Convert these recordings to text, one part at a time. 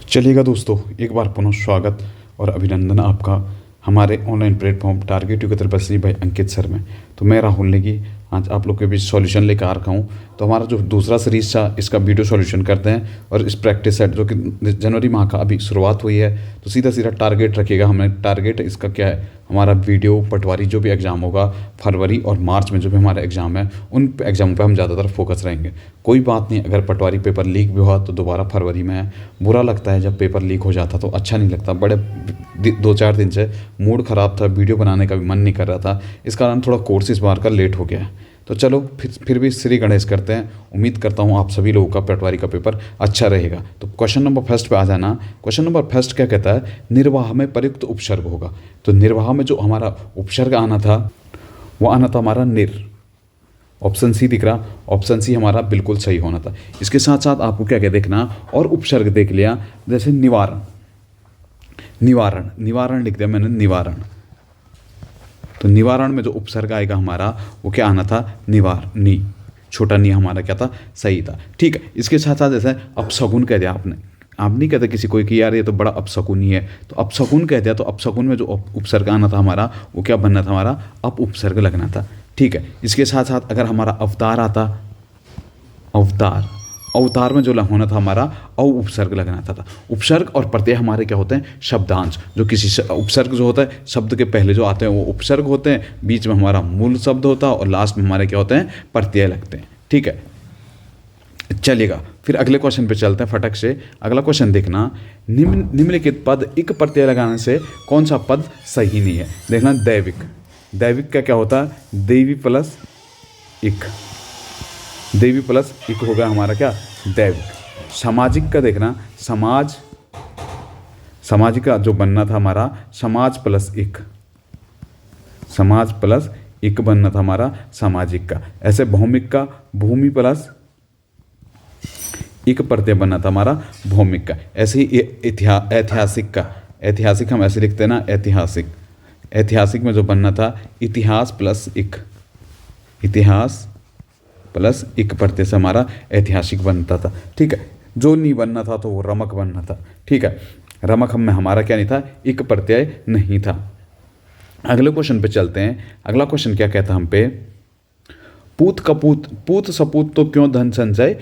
चलिएगा दोस्तों, एक बार पुनः स्वागत और अभिनंदन आपका हमारे ऑनलाइन प्लेटफॉर्म टारगेट यू के तरफ भाई अंकित सर में। तो मैं राहुल नेगी आज आप लोग के बीच सॉल्यूशन लेकर आ रखा हूँ। तो हमारा जो दूसरा सीरीज था इसका वीडियो सॉल्यूशन करते हैं और इस प्रैक्टिस सेट जो कि जनवरी माह का अभी शुरुआत हुई है, तो सीधा सीधा टारगेट रखिएगा। हमें टारगेट इसका क्या है, हमारा वीडियो पटवारी जो भी एग्ज़ाम होगा फरवरी और मार्च में जो भी हमारा एग्ज़ाम है उन एग्ज़ामों पे हम ज़्यादातर फोकस रहेंगे। कोई बात नहीं, अगर पटवारी पेपर लीक भी हुआ तो दोबारा फरवरी में है। बुरा लगता है जब पेपर लीक हो जाता तो अच्छा नहीं लगता। बड़े 2-4 दिन से मूड ख़राब था, वीडियो बनाने का भी मन नहीं कर रहा था, इस कारण थोड़ा कोर्स इस बार का लेट हो गया है। तो चलो फिर भी श्री गणेश करते हैं। उम्मीद करता हूँ आप सभी लोगों का पटवारी का पेपर अच्छा रहेगा। तो क्वेश्चन नंबर फर्स्ट पे आ जाना। क्वेश्चन नंबर फर्स्ट क्या कहता है, निर्वाह में प्रयुक्त उपसर्ग होगा। तो निर्वाह में जो हमारा उपसर्ग आना था वो आना था हमारा निर। ऑप्शन सी दिख रहा, ऑप्शन सी हमारा बिल्कुल सही होना था। इसके साथ साथ आपको क्या क्या देखना, और उपसर्ग देख लिया, जैसे निवारण, निवारण निवारण लिख दिया मैंने, निवारण। तो निवारण में जो उपसर्ग आएगा हमारा वो क्या आना था, निवार, नी, छोटा नी हमारा क्या था, सही था। ठीक है, इसके साथ साथ जैसे अपशगुन कह दिया आपने, आप नहीं कहते किसी कोई कि यार ये तो बड़ा अपशकुनी है, तो अपशकुन कह दिया। तो अपशकुन में जो उपसर्ग आना था हमारा वो क्या बनना था, हमारा अप उपसर्ग लगना था। ठीक है, इसके साथ साथ अगर हमारा अवतार आता, अवतार, अवतार में जो होना था हमारा औ उपसर्ग लगना था। उपसर्ग और प्रत्यय हमारे क्या होते हैं, शब्दांश। जो किसी उपसर्ग जो होता है शब्द के पहले जो आते हैं वो उपसर्ग होते हैं, बीच में हमारा मूल शब्द होता है और लास्ट में हमारे क्या होते हैं, प्रत्यय लगते हैं। ठीक है, चलिएगा फिर अगले क्वेश्चन पे चलते हैं फटक से। अगला क्वेश्चन देखना, निम्नलिखित पद इक प्रत्यय लगाने से कौन सा पद सही नहीं है। देखना, दैविक, दैविक का क्या होता है, देवी प्लस इक, देवी प्लस इक हो गया हमारा क्या, दैविक। सामाजिक का देखना, समाज, सामाजिक का जो बनना था हमारा समाज प्लस इक, समाज प्लस इक बनना था हमारा सामाजिक का। ऐसे भौमिक का भूमि प्लस इक प्रत्यय बनना था हमारा भौमिक का। ऐसे ही ऐतिहासिक का, ऐतिहासिक हम ऐसे लिखते हैं ना, ऐतिहासिक, ऐतिहासिक में जो बनना था इतिहास प्लस इक, इतिहास प्लस इक प्रत्यय से हमारा ऐतिहासिक बनता था। ठीक है, जो नहीं बनना था तो वो रमक बनना था। ठीक है, रमक हम में हमारा क्या नहीं था, इक प्रत्यय नहीं था। अगले क्वेश्चन पे चलते हैं। अगला क्वेश्चन क्या कहता हम पे, पूत कपूत, पूत सपूत तो क्यों धन संचय,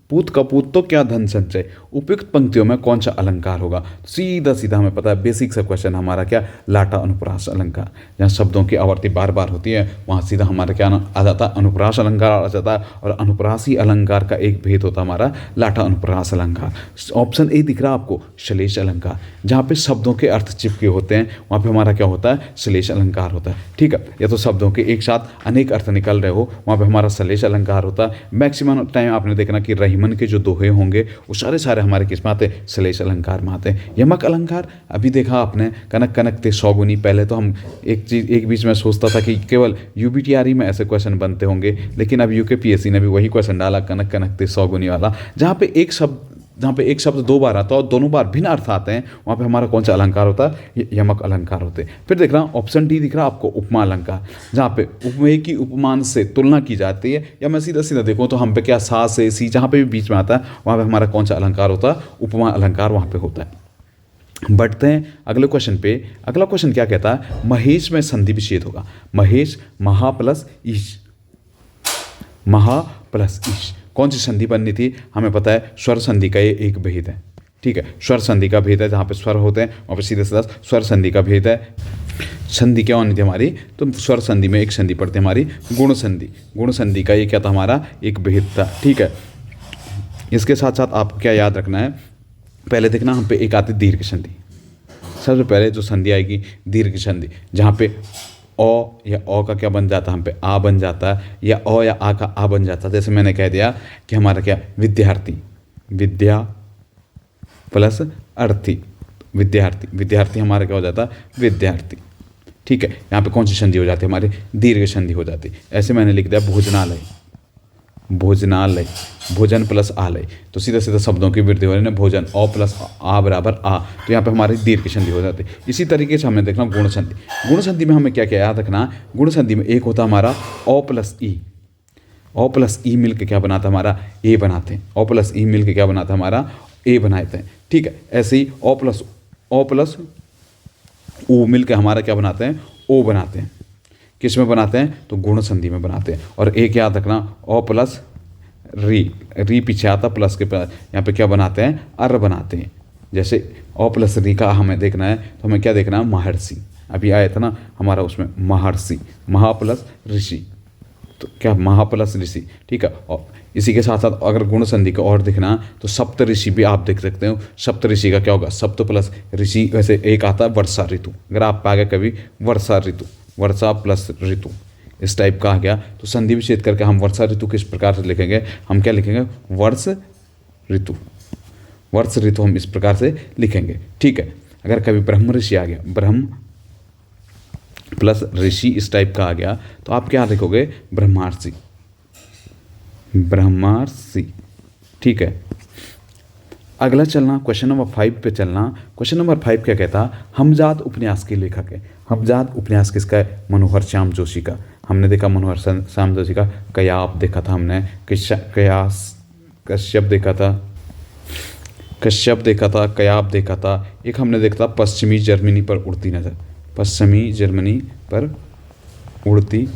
पूत कपूत तो क्या धन संचय। उपयुक्त पंक्तियों में कौन सा अलंकार होगा। सीधा सीधा हमें पता है, बेसिक सा क्वेश्चन हमारा क्या, लाटा अनुप्रास अलंकार। जहाँ शब्दों की आवर्ती बार बार होती है वहाँ सीधा हमारा क्या आ जाता है, अनुप्रास अलंकार आ जाता है। और अनुप्रासी अलंकार का एक भेद होता है हमारा लाटा अनुप्रास अलंकार। ऑप्शन ए दिख रहा है आपको, श्लेष अलंकार। जहाँ पे शब्दों के अर्थ चिपके होते हैं वहाँ पे हमारा क्या होता है, श्लेष अलंकार होता है। ठीक है, या तो शब्दों के एक साथ अनेक अर्थ निकल रहे हो वहाँ पे हमारा श्लेष अलंकार होता है। मैक्सिमम टाइम आपने देखना कि रहीमन के जो दोहे होंगे वो सारे हमारे किस में आते हैं, श्लेष अलंकार में आते हैं। यमक अलंकार अभी देखा आपने, कनक कनक ते सौगुनी। पहले तो हम एक बीच में सोचता था कि केवल यूबीटीआरई में ऐसे क्वेश्चन बनते होंगे, लेकिन अब यूकेपीएससी ने भी वही क्वेश्चन डाला, कनक कनक ते सौगुनी वाला। जहाँ पे एक शब्द 2 बार आता है और दोनों बार भिन्न अर्थ आते हैं वहाँ पे हमारा कौन सा अलंकार होता है, यमक अलंकार होते हैं। फिर देख रहा हूँ ऑप्शन डी दिख रहा है आपको, उपमा अलंकार। जहाँ पे उपमेय की उपमान से तुलना की जाती है, या मैं सीधा सीधा देखूँ तो हम पे क्या, सा से सी जहाँ पे भी बीच में आता है वहाँ पे हमारा कौन सा अलंकार होता है, उपमा अलंकार वहाँ पे होता है। बढ़ते हैं अगले क्वेश्चन पे। अगला क्वेश्चन क्या कहता है, महेश में संधि विच्छेद होगा। महेश, महा प्लस ईश, महा प्लस ईश। कौन सी संधि बननी थी, हमें पता है स्वर संधि का ये एक भेद है। ठीक है, स्वर संधि का भेद है, जहाँ पे स्वर होते हैं वहाँ पे सीधे सीधा स्वर संधि का भेद है। संधि क्या होनी थी हमारी, तो स्वर संधि में एक संधि पड़ती है हमारी गुण संधि। गुण संधि का ये क्या था, हमारा एक भेद था। ठीक है, इसके साथ साथ आपको क्या याद रखना है, पहले देखना हम पे एक आती दीर्घ संधि। सबसे पहले जो संधि आएगी दीर्घ संधि, जहाँ पे ओ या ओ का क्या बन जाता है, हम पे आ बन जाता है, या ओ या आ का आ बन जाता है। जैसे मैंने कह दिया कि हमारा क्या, विद्यार्थी, विद्या प्लस अर्थी, विद्यार्थी, विद्यार्थी हमारा क्या हो जाता है, विद्यार्थी। ठीक है, यहाँ पे कौन सी संधि हो जाती है, हमारी दीर्घ संधि हो जाती है। ऐसे मैंने लिख दिया भोजनालय, भोजनालय, भोजन प्लस आलय। तो सीधा सीधा शब्दों की वृद्धि हो रही है ना, भोजन, ओ प्लस आ बराबर आ, तो यहाँ पे हमारी दीर्घ संधि हो जाती है। इसी तरीके से हमें देखना गुण संधि। गुण संधि में हमें क्या क्या याद रखना, गुण संधि में एक होता हमारा ओ प्लस ई, ओ प्लस ई मिल के क्या बनाता हमारा, ए बनाते हैं। ओ प्लस ई मिल के क्या बनाता हमारा, ए बनाते हैं, ठीक है। ऐसे ही ओ प्लस ऊ मिल के हमारा क्या बनाते हैं, ओ बनाते हैं। किस में बनाते हैं, तो गुण संधि में बनाते हैं। और एक याद रखना, ओ प्लस री पीछे आता प्लस के पास, यहाँ पे क्या बनाते हैं, अर बनाते हैं। जैसे ओ प्लस री का हमें देखना है तो हमें क्या देखना है, महर्षि। अभी आया था ना हमारा उसमें महर्षि, महा प्लस ऋषि, तो क्या महा प्लस ऋषि, ठीक है। और इसी के साथ साथ अगर गुण संधि का और देखना तो सप्त ऋषि भी आप देख सकते हो। सप्त ऋषि का क्या होगा, सप्त प्लस ऋषि, वैसे एक आता है वर्षा ऋतु, अगर आप पाएगा कभी वर्षा ऋतु, वर्षा प्लस ऋतु इस टाइप का आ गया, तो संधि विच्छेद करके हम वर्षा ऋतु किस प्रकार से लिखेंगे, हम क्या लिखेंगे, वर्ष ऋतु, वर्ष ऋतु हम इस प्रकार से लिखेंगे, ठीक है। अगर कभी ब्रह्म ऋषि आ गया, ब्रह्म प्लस ऋषि इस टाइप का आ गया, तो आप क्या लिखोगे, ब्रह्मार्षि, ब्रह्मार्षि, ठीक है। अगला चलना क्वेश्चन नंबर 5 पे चलना। क्वेश्चन नंबर 5 क्या कहता, हमजात उपन्यास के लेखक है। हमजात उपन्यास किसका है, मनोहर श्याम जोशी का। हमने देखा मनोहर श्याम जोशी का कयाप देखा था हमने, कश्यप देखा था, कश्यप देखा था, कयाप देखा था। एक हमने देखा था पश्चिमी जर्मनी पर उड़ती नज़र, पश्चिमी जर्मनी पर उड़ती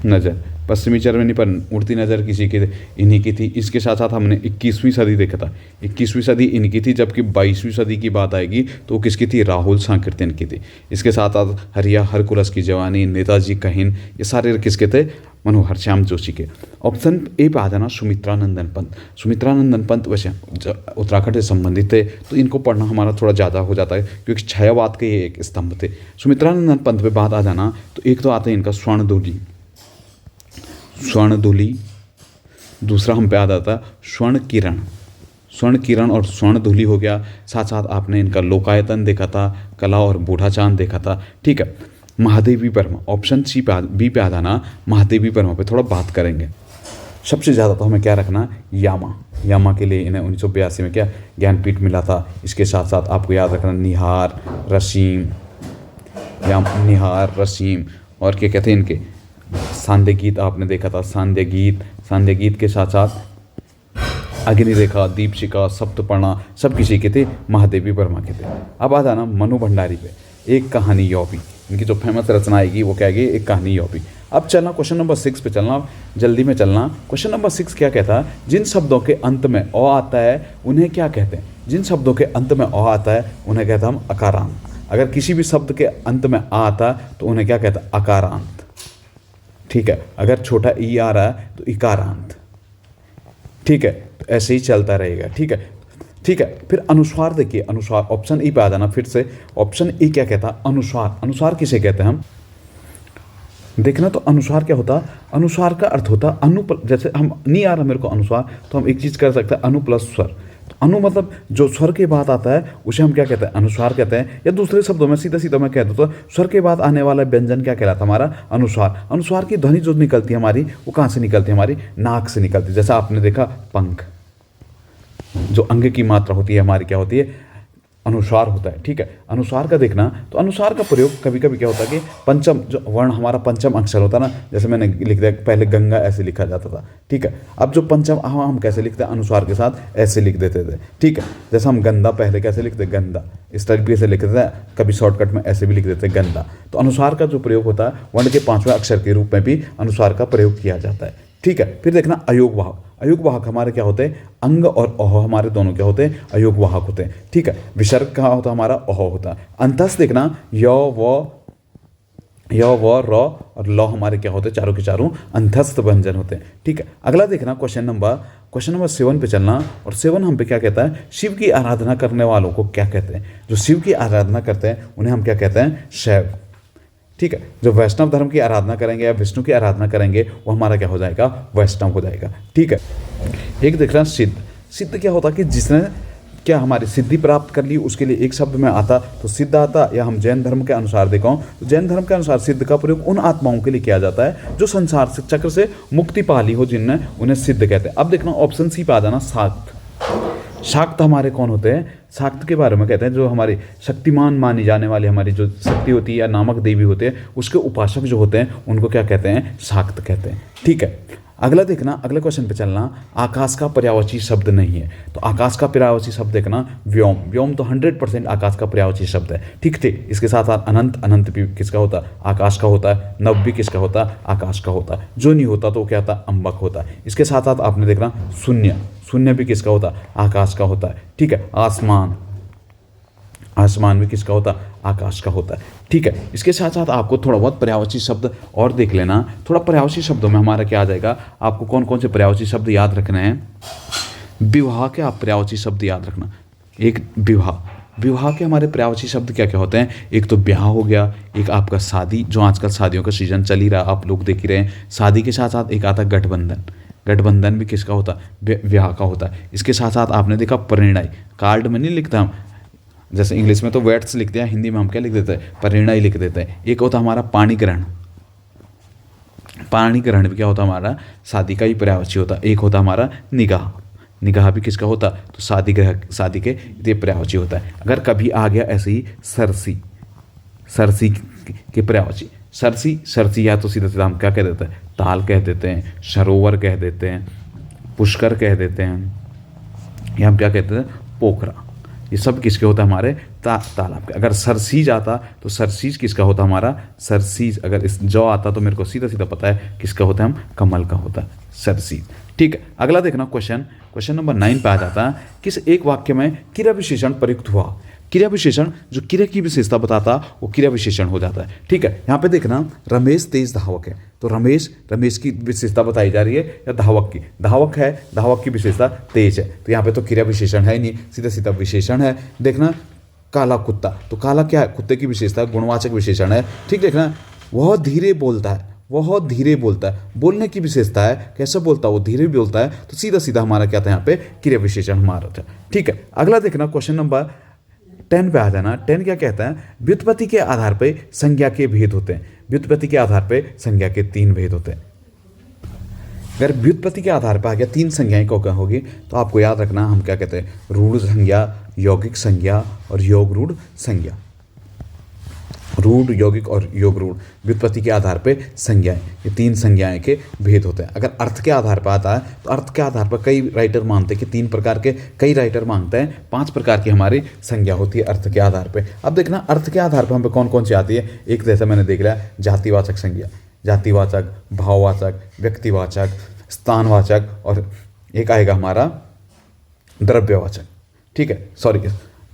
नज़र, पश्चिमी जर्मनी पर उड़ती नज़र किसी की, इन्हीं की थी। इसके साथ साथ हमने 21वीं सदी देखा था, 21वीं सदी इनकी थी, जबकि 22वीं सदी की बात आएगी तो वो किसकी थी, राहुल सांकृत्यन की थी। इसके साथ साथ हरिया हरकुलस की जवानी, नेताजी कहिन, ये सारे किसके थे, मनोहर श्याम जोशी के। ऑप्शन ए पे आ जाना सुमित्रा नंदन पंत। सुमित्रा नंदन पंत वैसे उत्तराखंड से संबंधित थे, तो इनको पढ़ना हमारा थोड़ा ज़्यादा हो जाता है, क्योंकि छायावाद के ये एक स्तंभ थे। सुमित्रा नंदन पंत पे बात आ जाना तो एक तो आते हैं इनका स्वर्णदोली, स्वर्णदोली, दूसरा हम पे आ जाता स्वर्ण किरण, स्वर्ण किरण और स्वर्णदोली हो गया। साथ साथ आपने इनका लोकायतन देखा था, कला और बूढ़ा चांद देखा था, ठीक है। महादेवी वर्मा, ऑप्शन बी पे आ जाना, महादेवी वर्मा पे थोड़ा बात करेंगे। सबसे ज़्यादा तो हमें क्या रखना, यामा के लिए इन्हें 1982 में क्या ज्ञानपीठ मिला था। इसके साथ साथ आपको याद रखना निहार रसीम और क्या कहते हैं इनके सांध्य गीत आपने देखा था, सांध्य गीत के साथ साथ अग्निरेखा, दीपशिखा, सप्तपर्णा सब किसी के थे, महादेवी वर्मा के थे। अब आ जाना मनु भंडारी पे, एक कहानी यौबी, इनकी जो फेमस रचना आएगी वो क्या आएगी, एक कहानी यौबी। अब चलना क्वेश्चन नंबर 6 पे चलना, जल्दी में चलना। क्वेश्चन नंबर 6 क्या कहता है, जिन शब्दों के अंत में अ आता है उन्हें क्या कहते हैं, जिन शब्दों के अंत में अ आता है उन्हें कहते हैं हम अकारांत। अगर किसी भी शब्द के अंत में आ आता है तो उन्हें क्या कहते हैं, अकारांत, ठीक है। अगर छोटा ई आ रहा है तो इकारांत, ठीक है। तो ऐसे ही चलता रहेगा, ठीक है, ठीक है। फिर अनुस्वार देखिए, अनुस्वार ऑप्शन ई पे आ जाना फिर से। ऑप्शन ई क्या कहता है, अनुस्वार, अनुस्वार किसे कहते हैं हम देखना। तो अनुस्वार क्या होता, अनुस्वार का अर्थ होता जैसे हम नहीं आ रहा मेरे को अनुस्वार, तो हम एक चीज़ कर सकते हैं, अनु प्लस स्वर। तो अनु मतलब जो स्वर के बाद आता है उसे हम क्या कहते हैं, अनुस्वार कहते हैं। या दूसरे शब्दों में सीधा मैं कह दूँ तो स्वर के बाद आने वाला व्यंजन क्या कहलाता है, हमारा अनुस्वार। अनुस्वार की ध्वनि जो निकलती है हमारी, वो कहाँ से निकलती है, हमारी नाक से निकलती है। जैसा आपने देखा पंख, जो अंग की मात्रा होती है हमारी क्या होती है, अनुस्वार होता है, ठीक है। अनुस्वार का देखना तो अनुस्वार का प्रयोग कभी कभी क्या होता है कि पंचम जो वर्ण हमारा पंचम अक्षर होता है ना, जैसे मैंने लिख दिया पहले गंगा ऐसे लिखा जाता था, ठीक है। अब जो पंचम हम कैसे लिखते हैं, अनुस्वार के साथ ऐसे लिख देते थे, ठीक है। जैसे हम गंदा पहले कैसे लिखते, गंदा इस तरीके से लिखते थे, कभी शॉर्टकट में ऐसे भी लिख देते गंदा। तो अनुस्वार का जो प्रयोग होता है वर्ण के 5वें अक्षर के रूप में भी अनुस्वार का प्रयोग किया जाता है, ठीक है। फिर देखना अयोग वाहक, अयोग वाहक हमारे क्या होते हैं, अंग और अह हमारे दोनों क्या होते हैं, अयोग वाहक होते हैं, ठीक है। विसर्ग कहाँ होता है, हमारा अह होता है। अंतस देखना य व र और ल हमारे क्या होते हैं, चारों के चारों अंतस्थ व्यंजन होते हैं, ठीक है। अगला देखना क्वेश्चन नंबर 7 पे चलना। और 7 हम पे क्या कहता है, शिव की आराधना करने वालों को क्या कहते हैं, जो शिव की आराधना करते हैं उन्हें हम क्या कहते हैं, शैव, ठीक है। जो वैष्णव धर्म की आराधना करेंगे या विष्णु की आराधना करेंगे वो हमारा क्या हो जाएगा, वैष्णव हो जाएगा, ठीक है। एक देख रहा सिद्ध, सिद्ध क्या होता कि जिसने क्या हमारी सिद्धि प्राप्त कर ली उसके लिए एक शब्द में आता तो सिद्ध आता। या हम जैन धर्म के अनुसार देखाऊं तो जैन धर्म के अनुसार सिद्ध का प्रयोग उन आत्माओं के लिए किया जाता है जो संसार से चक्र से मुक्ति पा ली हो, जिनने उन्हें सिद्ध कहते हैं। अब देखना ऑप्शन सी पे आ जाना, शाक्त। शाक्त हमारे कौन होते हैं, शाक्त के बारे में कहते हैं जो हमारी शक्तिमान मानी जाने वाली हमारी जो शक्ति होती है या नामक देवी होते हैं, उसके उपासक जो होते हैं उनको क्या कहते हैं, शाक्त कहते हैं, ठीक है। अगला देखना, अगले क्वेश्चन पे चलना। आकाश का पर्यायवाची शब्द नहीं है, तो आकाश का पर्यायवाची शब्द देखना व्योम। व्योम तो 100% आकाश का पर्यायवाची शब्द है, ठीक थे। इसके साथ साथ अनंत, अनंत भी किसका होता है? आकाश का होता है। नव भी किसका होता है? आकाश का होता है। जो नहीं होता तो क्या होता है? अम्बक होता है। इसके साथ साथ आपने देखना शून्य, शून्य भी किसका होता है? आकाश का होता है, ठीक है। आसमान, आसमान भी किसका होता है? आकाश का होता है, ठीक है। इसके साथ साथ आपको थोड़ा बहुत पर्यायवाची शब्द और देख लेना। थोड़ा पर्यायवाची शब्दों में हमारा क्या आ जाएगा, आपको कौन कौन से पर्यायवाची शब्द याद रखने हैं। विवाह के आप पर्यायवाची शब्द याद रखना। एक विवाह, विवाह के हमारे पर्यायवाची शब्द क्या क्या होते हैं? एक तो ब्याह हो गया, एक आपका शादी, जो आजकल शादियों का सीजन चल ही रहा, आप लोग देख ही रहे हैं। शादी के साथ साथ एक आता है गठबंधन, गठबंधन भी किसका होता है? ब्याह का होता है। इसके साथ साथ आपने देखा परिणय, कार्ड में नहीं लिखता हम, जैसे इंग्लिश में तो वेट्स लिखते हैं, हिंदी में हम क्या लिख देते हैं? परिणय लिख देते हैं। एक होता है हमारा पाणी ग्रहण, पाणी ग्रहण भी क्या होता है? हमारा शादी का ही पर्यायवाची होता है। एक होता है हमारा निगाह, निगाह भी किसका होता है? तो शादी ग्रह, शादी के ये पर्यायवाची होता है। अगर कभी आ गया ऐसे ही सरसी, सरसी के पर्यायवाची, सरसी, सरसी या तो सीधा सीधा हम क्या कह देते हैं? ताल कह देते हैं, सरोवर कह देते हैं, पुष्कर कह देते हैं, या हम क्या कहते हैं? पोखरा। ये सब किसके होता है? हमारे तालाब के। अगर सरसीज आता तो सरसीज किसका होता है? हमारा सरसीज। अगर इस जौ आता तो मेरे को सीधा सीधा पता है किसका होता है? हम कमल का होता है, सरसीज, ठीक है। अगला देखना क्वेश्चन, क्वेश्चन नंबर 9 पे आ जाता है। किस एक वाक्य में क्रिया विशेषण प्रयुक्त हुआ? क्रिया विशेषण जो क्रिया की विशेषता बताता वो क्रिया विशेषण हो जाता है, ठीक है। यहाँ पे देखना रमेश तेज धावक है, तो रमेश, रमेश की विशेषता बताई जा रही है या धावक की? धावक है, धावक की विशेषता तेज है, तो यहाँ पे तो क्रिया विशेषण है ही नहीं, सीधा सीधा विशेषण है। देखना काला कुत्ता, तो काला क्या है? कुत्ते की विशेषता, गुणवाचक विशेषण है, ठीक। देखना वह धीरे बोलता है, वह धीरे बोलता है, बोलने की विशेषता है, कैसे बोलता है? वो धीरे बोलता है, तो सीधा सीधा हमारा क्या था? यहाँ पे क्रिया विशेषण हमारा था, ठीक है। अगला देखना क्वेश्चन नंबर 10 पे आ जाना। 10 क्या कहता है? व्युत्पत्ति के आधार पे संज्ञा के भेद होते हैं। व्युत्पत्ति के आधार पे संज्ञा के 3 भेद होते हैं। अगर व्युत्पत्ति के आधार पर आ गया 3 संज्ञाएं क्या होगी, तो आपको याद रखना हम क्या कहते हैं? रूढ़ संज्ञा, यौगिक संज्ञा और योग रूढ़ संज्ञा। रूढ़, यौगिक और योग रूढ़, व्युत्पत्ति के आधार पे संज्ञाएं, ये 3 संज्ञाएं के भेद होते हैं। अगर अर्थ के आधार पर आता है तो अर्थ के आधार पर कई राइटर मानते हैं कि 3 प्रकार के, कई राइटर मानते हैं 5 प्रकार की हमारी संज्ञा होती है अर्थ के आधार पे। अब देखना अर्थ के आधार पर हम पे कौन कौन सी आती है। एक जैसे मैंने देख लिया जातिवाचक संज्ञा, जातिवाचक, भाववाचक, व्यक्तिवाचक, स्थानवाचक, और एक आएगा हमारा द्रव्यवाचक, ठीक है। सॉरी,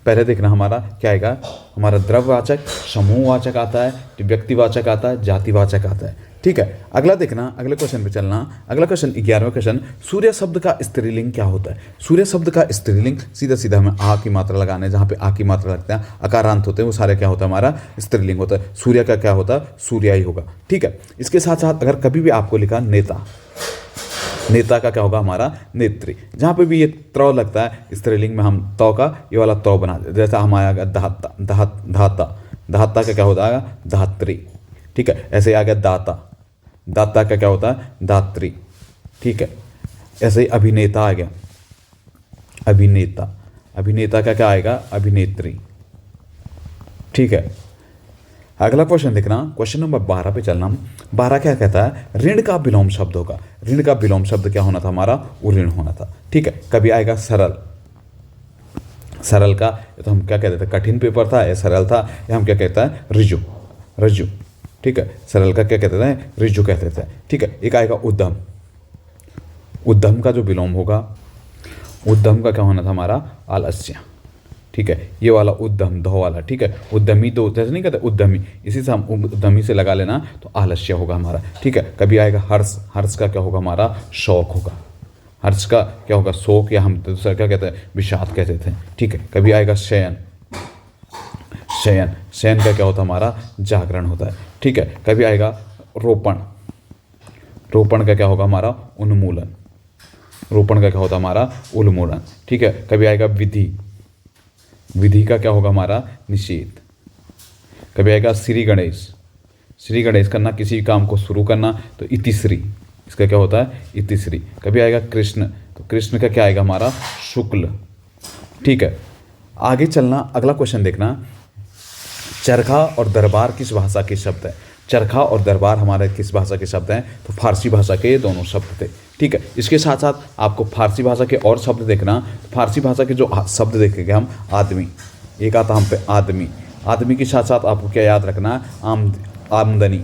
पहले देखना हमारा क्या आएगा? हमारा द्रव्यवाचक, समूहवाचक आता है, व्यक्तिवाचक आता है, जातिवाचक आता है, ठीक है। अगला देखना, अगले क्वेश्चन पे चलना। अगला क्वेश्चन 11वां क्वेश्चन, सूर्य शब्द का स्त्रीलिंग क्या होता है? सूर्य शब्द का स्त्रीलिंग सीधा सीधा हमें आ की मात्रा लगाने, जहाँ पे आ की मात्रा लगता है, अकारांत होते हैं, वो सारे क्या होता है? हमारा स्त्रीलिंग होता है। सूर्य का क्या होता है? सूर्या ही होगा, ठीक है। इसके साथ साथ अगर कभी भी आपको लिखा नेता, नेता का क्या होगा? हमारा नेत्री। जहाँ पे भी ये त्र लगता है स्त्रीलिंग में हम तो का ये वाला तो बना देते, जैसा हमारा धाता, धाता, धाता का क्या होता है? धात्री, ठीक है। ऐसे आ गया दाता, दाता का क्या होता है? दात्री, ठीक है। ऐसे ही अभिनेता आ गया, अभिनेता, अभिनेता का क्या आएगा? अभिनेत्री, ठीक है। अगला क्वेश्चन देखना, क्वेश्चन नंबर 12 पे चलना। 12 क्या कहता है? ऋण का विलोम शब्द होगा। ऋण का विलोम शब्द क्या होना था? हमारा उऋण होना था, ठीक है। कभी आएगा सरल, सरल का तो हम क्या कहते थे? कठिन पेपर था या सरल था, या हम क्या कहता है? रिजु, रज्जु, ठीक है। सरल का क्या कहते थे? रिजु कहते थे, ठीक है। एक आएगा उद्यम, उद्यम का जो विलोम होगा, उद्यम का क्या होना था? हमारा आलस्य, ठीक है। ये वाला उद्यम, धो वाला, ठीक है। उद्यमी तो जैसे नहीं कहते उद्यमी, इसी से हम उद्यमी से लगा लेना तो आलस्य होगा हमारा, ठीक है। कभी आएगा हर्ष, हर्ष का क्या होगा? हमारा शौक होगा, हर्ष का क्या होगा? शोक, या हम दूसरा क्या कहते हैं? विषाद कहते थे, ठीक है। कभी आएगा शयन, शयन, शयन का क्या होता है? हमारा जागरण होता है, ठीक है। कभी आएगा रोपण, रोपण का क्या होगा? हमारा उन्मूलन, रोपण का क्या होता है? हमारा उन्मूलन, ठीक है। कभी आएगा विधि, विधि का क्या होगा? हमारा निषेध। कभी आएगा श्री गणेश, श्री गणेश करना, किसी काम को शुरू करना, तो इतिश्री, इसका क्या होता है? इतिश्री। कभी आएगा कृष्ण, तो कृष्ण का क्या आएगा? हमारा शुक्ल, ठीक है। आगे चलना, अगला क्वेश्चन देखना। चरखा और दरबार किस भाषा के शब्द है? चरखा और दरबार हमारे किस भाषा के शब्द हैं? तो फारसी भाषा के ये दोनों शब्द थे। ठीक है, इसके साथ साथ आपको फारसी भाषा के और शब्द देखना। तो फारसी भाषा के जो शब्द देखेंगे हम, आदमी, एक आता हम पे आदमी। आदमी के साथ साथ आपको क्या याद रखना? आमदनी,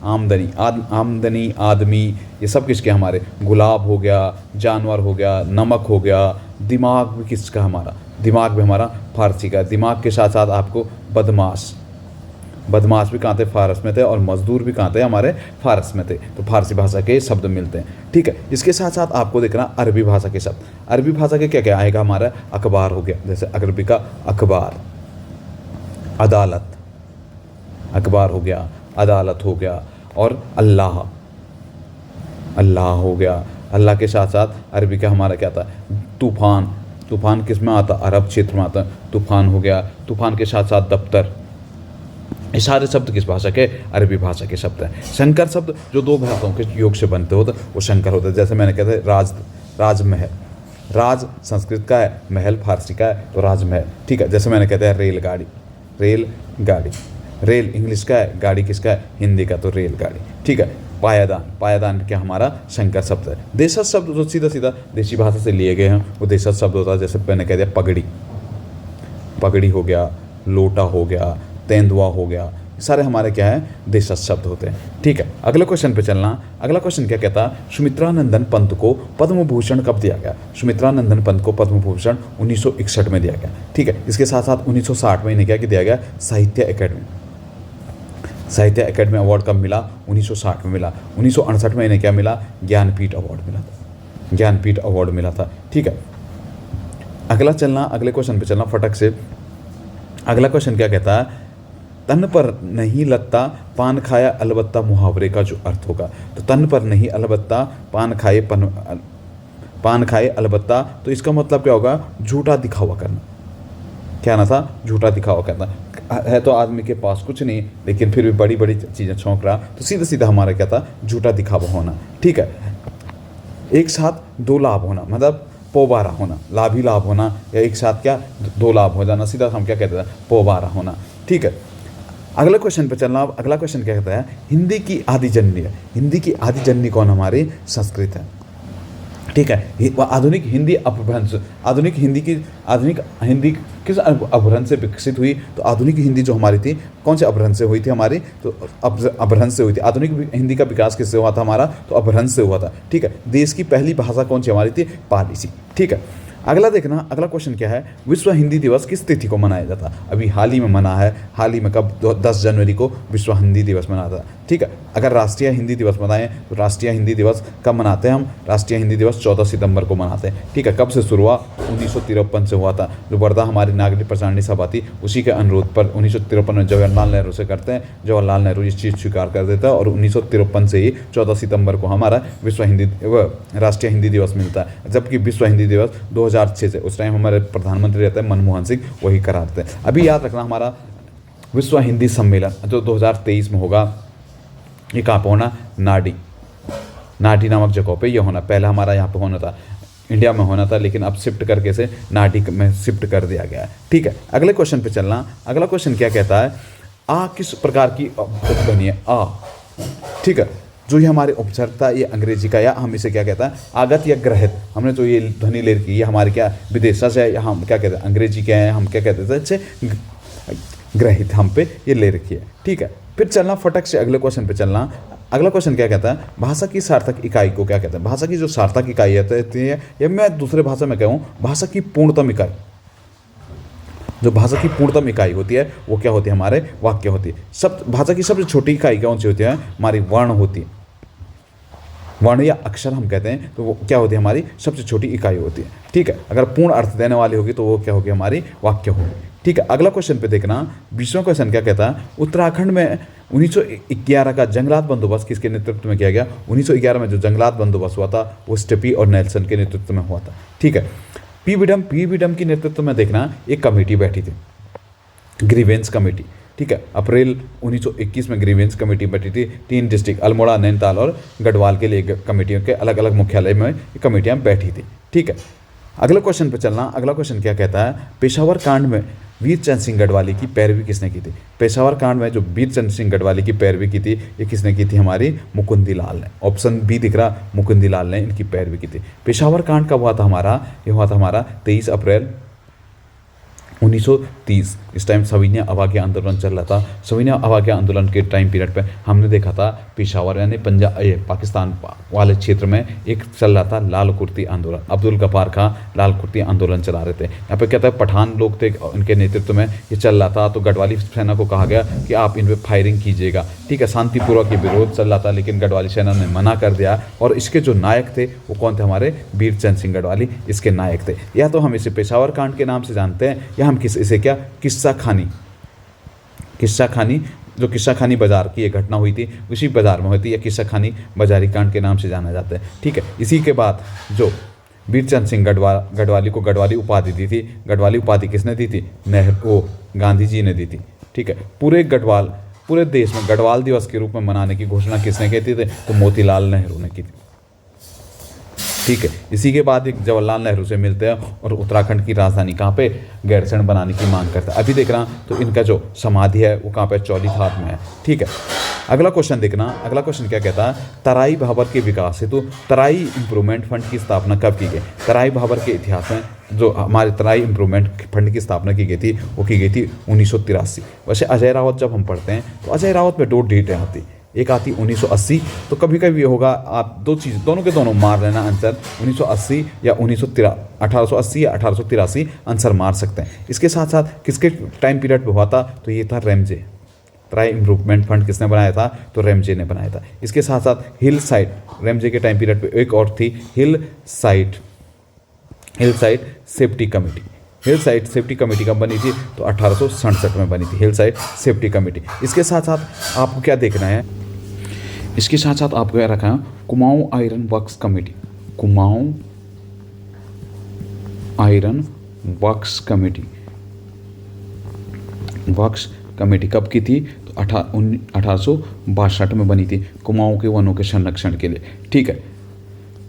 आमदनी, आमदनी, आदमी, ये सब किसके? हमारे। गुलाब हो गया, जानवर हो गया, नमक हो गया, दिमाग भी किसका? हमारा। दिमाग भी हमारा फारसी का। दिमाग के साथ साथ आपको बदमाश, बदमाश भी कहाँ थे? फारस में थे। और मजदूर भी कहाँ थे? हमारे फारस में थे। तो फारसी भाषा के शब्द मिलते हैं। ठीक है, इसके साथ साथ आपको देखना अरबी भाषा के शब्द। अरबी भाषा के क्या क्या आएगा? हमारा अखबार हो गया, जैसे अरबी का अखबार। अदालत, अखबार हो गया, अदालत हो गया। और अल्लाह, अल्लाह हो गया। अल्लाह के साथ साथ अरबी का हमारा क्या था? तूफान। तूफान किस में आता? अरब क्षेत्र में आता। तूफान हो गया। तूफान के साथ साथ दफ्तर। ये सारे शब्द किस भाषा के? अरबी भाषा के शब्द हैं। शंकर शब्द जो दो भाषाओं के योग से बनते होते वो शंकर होते हैं। जैसे मैंने कहते हैं राज, राजमहल। राज संस्कृत का है, महल फारसी का है, तो राजमहल। ठीक है, जैसे मैंने कहते हैं रेलगाड़ी, रेलगाड़ी। रेल इंग्लिश का है, गाड़ी किसका है? हिंदी का, तो रेलगाड़ी। ठीक है, पायादान, पायादान क्या? हमारा शंकर शब्द है। देशज शब्द जो सीधा सीधा देशी भाषा से लिए गए हैं वो देशज शब्द होता है। जैसे मैंने कह दिया पगड़ी, पगड़ी हो गया, लोटा हो गया, तेंदुआ हो गया, सारे हमारे क्या है? देशज शब्द होते हैं। ठीक है, अगले क्वेश्चन पे चलना। अगला क्वेश्चन क्या कहता है? सुमित्रानंदन पंत को पद्म भूषण कब दिया गया? सुमित्रानंदन पंत को पद्म भूषण 1961 में दिया गया। ठीक है, इसके साथ साथ 1960 में इन्हें क्या दिया गया? साहित्य अकेडमी, साहित्य अकेडमी अवार्ड कब मिला? 1960 में मिला। 1968 में इन्हें क्या मिला? ज्ञानपीठ अवार्ड मिला था, ज्ञानपीठ अवार्ड मिला था। ठीक है, अगला चलना, अगले क्वेश्चन पे चलना फटक से। अगला क्वेश्चन क्या कहता है? तन पर नहीं लगता पान खाया अलबत्ता मुहावरे का जो अर्थ होगा। तो तन पर नहीं अलबत्ता पान खाए अलबत्ता, तो इसका मतलब क्या होगा? झूठा दिखावा करना। क्या ना था? झूठा दिखावा करना। है तो आदमी के पास कुछ नहीं, लेकिन फिर भी बड़ी बड़ी चीज़ें छौंक रहा, तो सीधा सीधा हमारा क्या था? झूठा दिखावा होना। ठीक है, एक साथ दो लाभ होना, मतलब पोबारा होना, लाभ ही लाभ होना, या एक साथ क्या? दो लाभ हो जाना, सीधा हम क्या कहते हैं? पोबारा होना। ठीक है, अगले क्वेश्चन पे चलना। अगला क्वेश्चन क्या कहता है? हिंदी की आदि जननी है। हिंदी की आदि जननी कौन? हमारी संस्कृत है। ठीक है, आधुनिक हिंदी अपभ्रंश, आधुनिक हिंदी किस अपभ्रंश से विकसित हुई? तो आधुनिक हिंदी जो हमारी थी, कौन से अपभ्रंश से हुई थी हमारी? तो अपभ्रंश से हुई थी। आधुनिक हिंदी का विकास किससे हुआ था हमारा? तो अपभ्रंश से हुआ था। ठीक है, देश की पहली भाषा कौन सी हमारी थी? पाली सी। ठीक है, अगला देखना, अगला क्वेश्चन क्या है? विश्व हिंदी दिवस किस तिथि को मनाया जाता? अभी हाल ही में मना है, हाल ही में कब? 10 जनवरी को विश्व हिंदी दिवस मनाता है। ठीक है, अगर राष्ट्रीय हिंदी दिवस मनाएं तो राष्ट्रीय हिंदी दिवस कब मनाते हैं हम? राष्ट्रीय हिंदी दिवस 14 सितंबर को मनाते हैं। ठीक है, कब से शुरू हुआ? 1953 से हुआ था। जो वर्धा हमारी नागरिक प्रचारणी सभा थी, उसी के अनुरोध पर 1953 में जवाहरलाल नेहरू से करते हैं। जवाहरलाल नेहरू इस चीज़ स्वीकार कर देता है और 1953 से ही 14 सितंबर को हमारा राष्ट्रीय हिंदी दिवस मिलता है। जबकि विश्व हिंदी दिवस 2006 से, उस टाइम हमारे प्रधानमंत्री रहते हैं मनमोहन सिंह, वही कराते हैं। अभी याद रखना, हमारा विश्व हिंदी सम्मेलन जो 2023 में होगा, ये कहाँ पर होना? नाडी, नाडी नामक जगह पे ये होना। पहले हमारा यहाँ पे होना था, इंडिया में होना था, लेकिन अब शिफ्ट करके से नाडी में शिफ्ट कर दिया गया है। ठीक है, अगले क्वेश्चन पे चलना। अगला क्वेश्चन क्या कहता है? आ किस प्रकार की उपध्वनि है? आ। ठीक है, जो ये हमारी उपचारिता, ये अंग्रेजी का, या हम इसे क्या कहते हैं? आगत या ग्रहित। हमने जो ये ध्वनि ले रखी है, ये हमारे क्या? विदेशा से, या हम क्या कहते हैं? अंग्रेजी क्या है, हम क्या कहते थे? अच्छे ग्रहित हम पे ये ले रखी है। ठीक है, फिर चलना फटक से अगले क्वेश्चन पे चलना। अगला क्वेश्चन क्या कहता है? भाषा की सार्थक इकाई को क्या कहते हैं? भाषा की जो सार्थक इकाई होती है, या मैं दूसरे भाषा में कहूँ, भाषा की पूर्णतम इकाई, जो भाषा की पूर्णतम इकाई होती है वो क्या होती है? हमारे वाक्य होती है। सब भाषा की सबसे छोटी इकाई कौन सी होती है? हमारी वर्ण होती है। वर्ण या अक्षर हम कहते हैं, तो वो क्या होती है? हमारी सबसे छोटी इकाई होती है। ठीक है, अगर पूर्ण अर्थ देने वाली होगी तो वो क्या होगी? हमारी वाक्य होगी। ठीक है, अगला क्वेश्चन पे देखना। 20वां क्वेश्चन क्या कहता है? उत्तराखंड में 1911 का जंगलात बंदोबस्त किसके नेतृत्व में किया गया? 1911 में जो जंगलात बंदोबस्त हुआ था वो स्टेपी और नेल्सन के नेतृत्व में हुआ था। ठीक है, पी विडम के नेतृत्व में देखना एक कमेटी बैठी थी, ग्रीवेंस कमेटी। ठीक है, अप्रैल 1921 में ग्रीवेंस कमेटी बैठी थी। 3 डिस्ट्रिक्ट अल्मोड़ा, नैनीताल और गढ़वाल के लिए कमेटियों के अलग अलग मुख्यालय में कमेटियां बैठी थी। ठीक है, अगले क्वेश्चन पे चलना। अगला क्वेश्चन क्या कहता है? पेशावर कांड में वीरचंद सिंह गढ़वाली की पैरवी किसने की थी? पेशावर कांड में जो वीरचंद सिंह गढ़वाली की पैरवी की थी, ये किसने की थी? हमारी मुकुंदी लाल ने। ऑप्शन बी दिख रहा, मुकुंदी लाल ने इनकी पैरवी की थी। पेशावर कांड कब हुआ था हमारा? ये हुआ था हमारा 23 अप्रैल 1930। इस टाइम सविनय अवज्ञा आंदोलन चल रहा था। सविनय अवज्ञा आंदोलन के टाइम पीरियड पे हमने देखा था पेशावर यानी पंजाब पाकिस्तान वाले क्षेत्र में एक चल रहा था लाल कुर्ती आंदोलन। अब्दुल गफ्फार खां लाल कुर्ती आंदोलन चला रहे थे। यहाँ पे कहता है पठान लोग थे, उनके नेतृत्व में ये चल रहा था। तो गढ़वाली सेना को कहा गया कि आप इन पर फायरिंग कीजिएगा, ठीक है। शांतिपूर्वक ये विरोध चल रहा था, लेकिन गढ़वाली सेना ने मना कर दिया। और इसके जो नायक थे वो कौन थे? हमारे वीरचंद सिंह गढ़वाली इसके नायक थे। या तो हम इसे पेशावर कांड के नाम से जानते हैं, या हम इसे क्या किस्सा खानी जो किस्सा खानी बाजार की ये घटना हुई थी उसी बाजार में हुई थी, या किस्सा खानी बाजारी कांड के नाम से जाना जाता है, ठीक है। इसी के बाद जो वीरचंद सिंह गढ़वाली को गढ़वाली उपाधि दी थी, गढ़वाली उपाधि किसने दी थी? गांधी जी ने दी थी, ठीक है। पूरे देश में गढ़वाल दिवस के रूप में मनाने की घोषणा किसने की थी? तो मोतीलाल नेहरू ने की थी, ठीक है। इसी के बाद एक जवाहरलाल नेहरू से मिलते हैं और उत्तराखंड की राजधानी कहाँ पे? गैरसैंण बनाने की मांग करते हैं। अभी देखना तो इनका जो समाधि है वो कहाँ पे? चौलीथाप में है, ठीक है। अगला क्वेश्चन देखना, अगला क्वेश्चन क्या कहता है? तराई भाबर के विकास हेतु तराई इंप्रूवमेंट फंड की स्थापना कब की गई? तराई भाबर के इतिहास में जो हमारे तराई इंप्रूवमेंट फंड की स्थापना की गई थी वो की गई थी 1983। वैसे अजय रावत जब हम पढ़ते हैं तो अजय रावत में 2 डेटें आती, एक आती 1980। तो कभी कभी ये होगा, आप दो चीज़ दोनों के दोनों मार लेना आंसर, 1980 या 1880 या 1883 आंसर मार सकते हैं। इसके साथ साथ किसके टाइम पीरियड पे हुआ था? तो ये था रेमजे। तराई इम्प्रूवमेंट फंड किसने बनाया था? तो रेमजे ने बनाया था। इसके साथ साथ हिल साइड, रेमजे के टाइम पीरियड पे एक और थी hill side safety committee. Hill side safety committee कब बनी थी? तो 1867 में बनी थी हिल साइड सेफ्टी कमेटी। इसके साथ साथ आपको क्या देखना है? इसके साथ साथ आपको क्या रखा है? Kumaon iron works committee. Kumaon iron works committee कब की थी? तो 1862 में बनी थी, कुमाऊं के वनों के संरक्षण के लिए, ठीक है।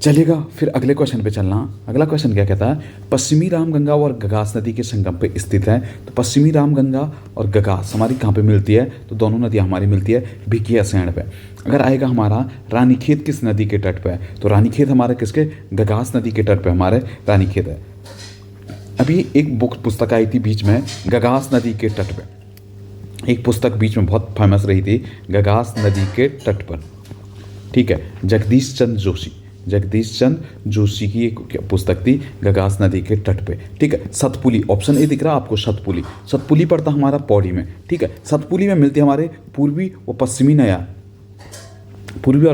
चलेगा, फिर अगले क्वेश्चन पे चलना। अगला क्वेश्चन क्या कहता है? पश्चिमी रामगंगा और गगास नदी के संगम पे स्थित है। तो पश्चिमी रामगंगा और गगास हमारी कहाँ पे मिलती है? तो दोनों नदियाँ हमारी मिलती है भिकियासैंण पे। अगर आएगा हमारा रानीखेत किस नदी के तट पे है? तो रानीखेत हमारे किसके? गगास नदी के तट पे हमारे रानीखेत है। अभी एक पुस्तक आई थी बीच में, गगास नदी के तट पे। एक पुस्तक बीच में बहुत फेमस रही थी, गगास नदी के तट पर, ठीक है। जगदीश चंद्र जोशी की एक पुस्तक थी, गगास नदी के तट पे, ठीक है। सतपुली, ऑप्शन ए दिख रहा है आपको, सतपुली पड़ता हमारा पौड़ी में, ठीक है। सतपुली में मिलती है हमारे पूर्वी और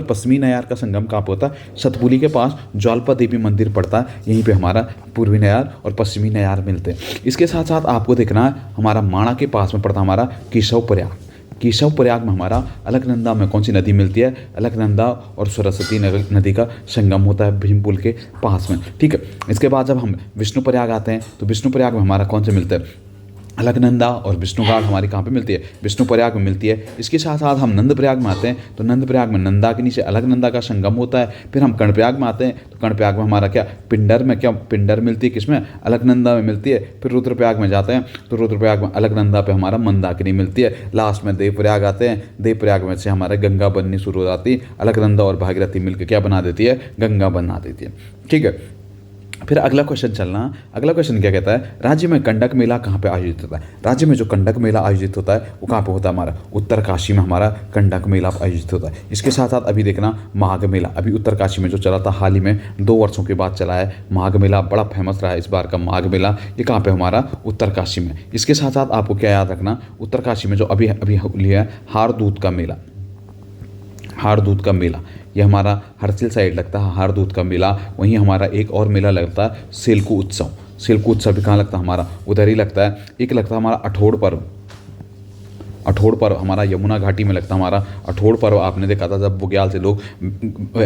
पश्चिमी नयार का संगम कहाँ पे होता है? सतपुली के पास ज्वाल्पा देवी मंदिर पड़ता है, यहीं पे हमारा पूर्वी नयार और पश्चिमी नयार मिलते हैं। इसके साथ साथ आपको देखना है हमारा माणा के पास में पड़ता हमारा केशव प्रयाग में हमारा अलकनंदा में कौन सी नदी मिलती है? अलकनंदा और सरस्वती नदी का संगम होता है भीमपुल के पास में, ठीक है। इसके बाद जब हम विष्णु प्रयाग आते हैं तो विष्णु प्रयाग में हमारा कौन से मिलता है? अलकनंदा और विष्णुघाट हमारी कहाँ पे मिलती है? विष्णु प्रयाग में मिलती है। इसके साथ साथ हम नंद प्रयाग में आते हैं तो नंद प्रयाग में नंदा के नीचे अलकनंदा का संगम होता है। फिर हम कर्णप्रयाग में आते हैं तो कर्णप्रयाग में हमारा पिंडर मिलती है, किसमें? अलकनंदा में मिलती है। फिर रुद्रप्रयाग में जाते हैं तो रुद्रप्रयाग में अलकनंदा पे हमारा मंदाकिनी मिलती है। लास्ट में देवप्रयाग आते हैं, देवप्रयाग में से हमारे गंगा बननी शुरू हो जाती है। अलकनंदा और भागीरथी मिलकर क्या बना देती है? गंगा बना देती है, ठीक है। फिर अगला क्वेश्चन चलना। अगला क्वेश्चन क्या कहता है? राज्य में कंडक मेला कहाँ पे आयोजित होता है? राज्य में जो कंडक मेला आयोजित होता है वो कहाँ पे होता है? हमारा उत्तरकाशी में हमारा कंडक मेला आयोजित होता है। इसके साथ साथ अभी देखना माघ मेला, अभी उत्तरकाशी में जो चला था हाल ही में 2 वर्षों के बाद चला है माघ मेला, बड़ा फेमस रहा है इस बार का माघ मेला। ये कहाँ पे? हमारा उत्तरकाशी में। इसके साथ साथ आपको क्या याद रखना? उत्तरकाशी में जो अभी लिया है हारदूत का मेला, ये हमारा हरसिल साइड लगता है हारदूत का मेला। वहीं हमारा एक और मेला लगता है सेल्कू उत्सव भी कहाँ लगता है? हमारा उधर ही लगता है। एक लगता है हमारा अठोड़ पर्व हमारा यमुना घाटी में लगता है। हमारा अठोड़ पर्व आपने देखा था जब बुग्याल से लोग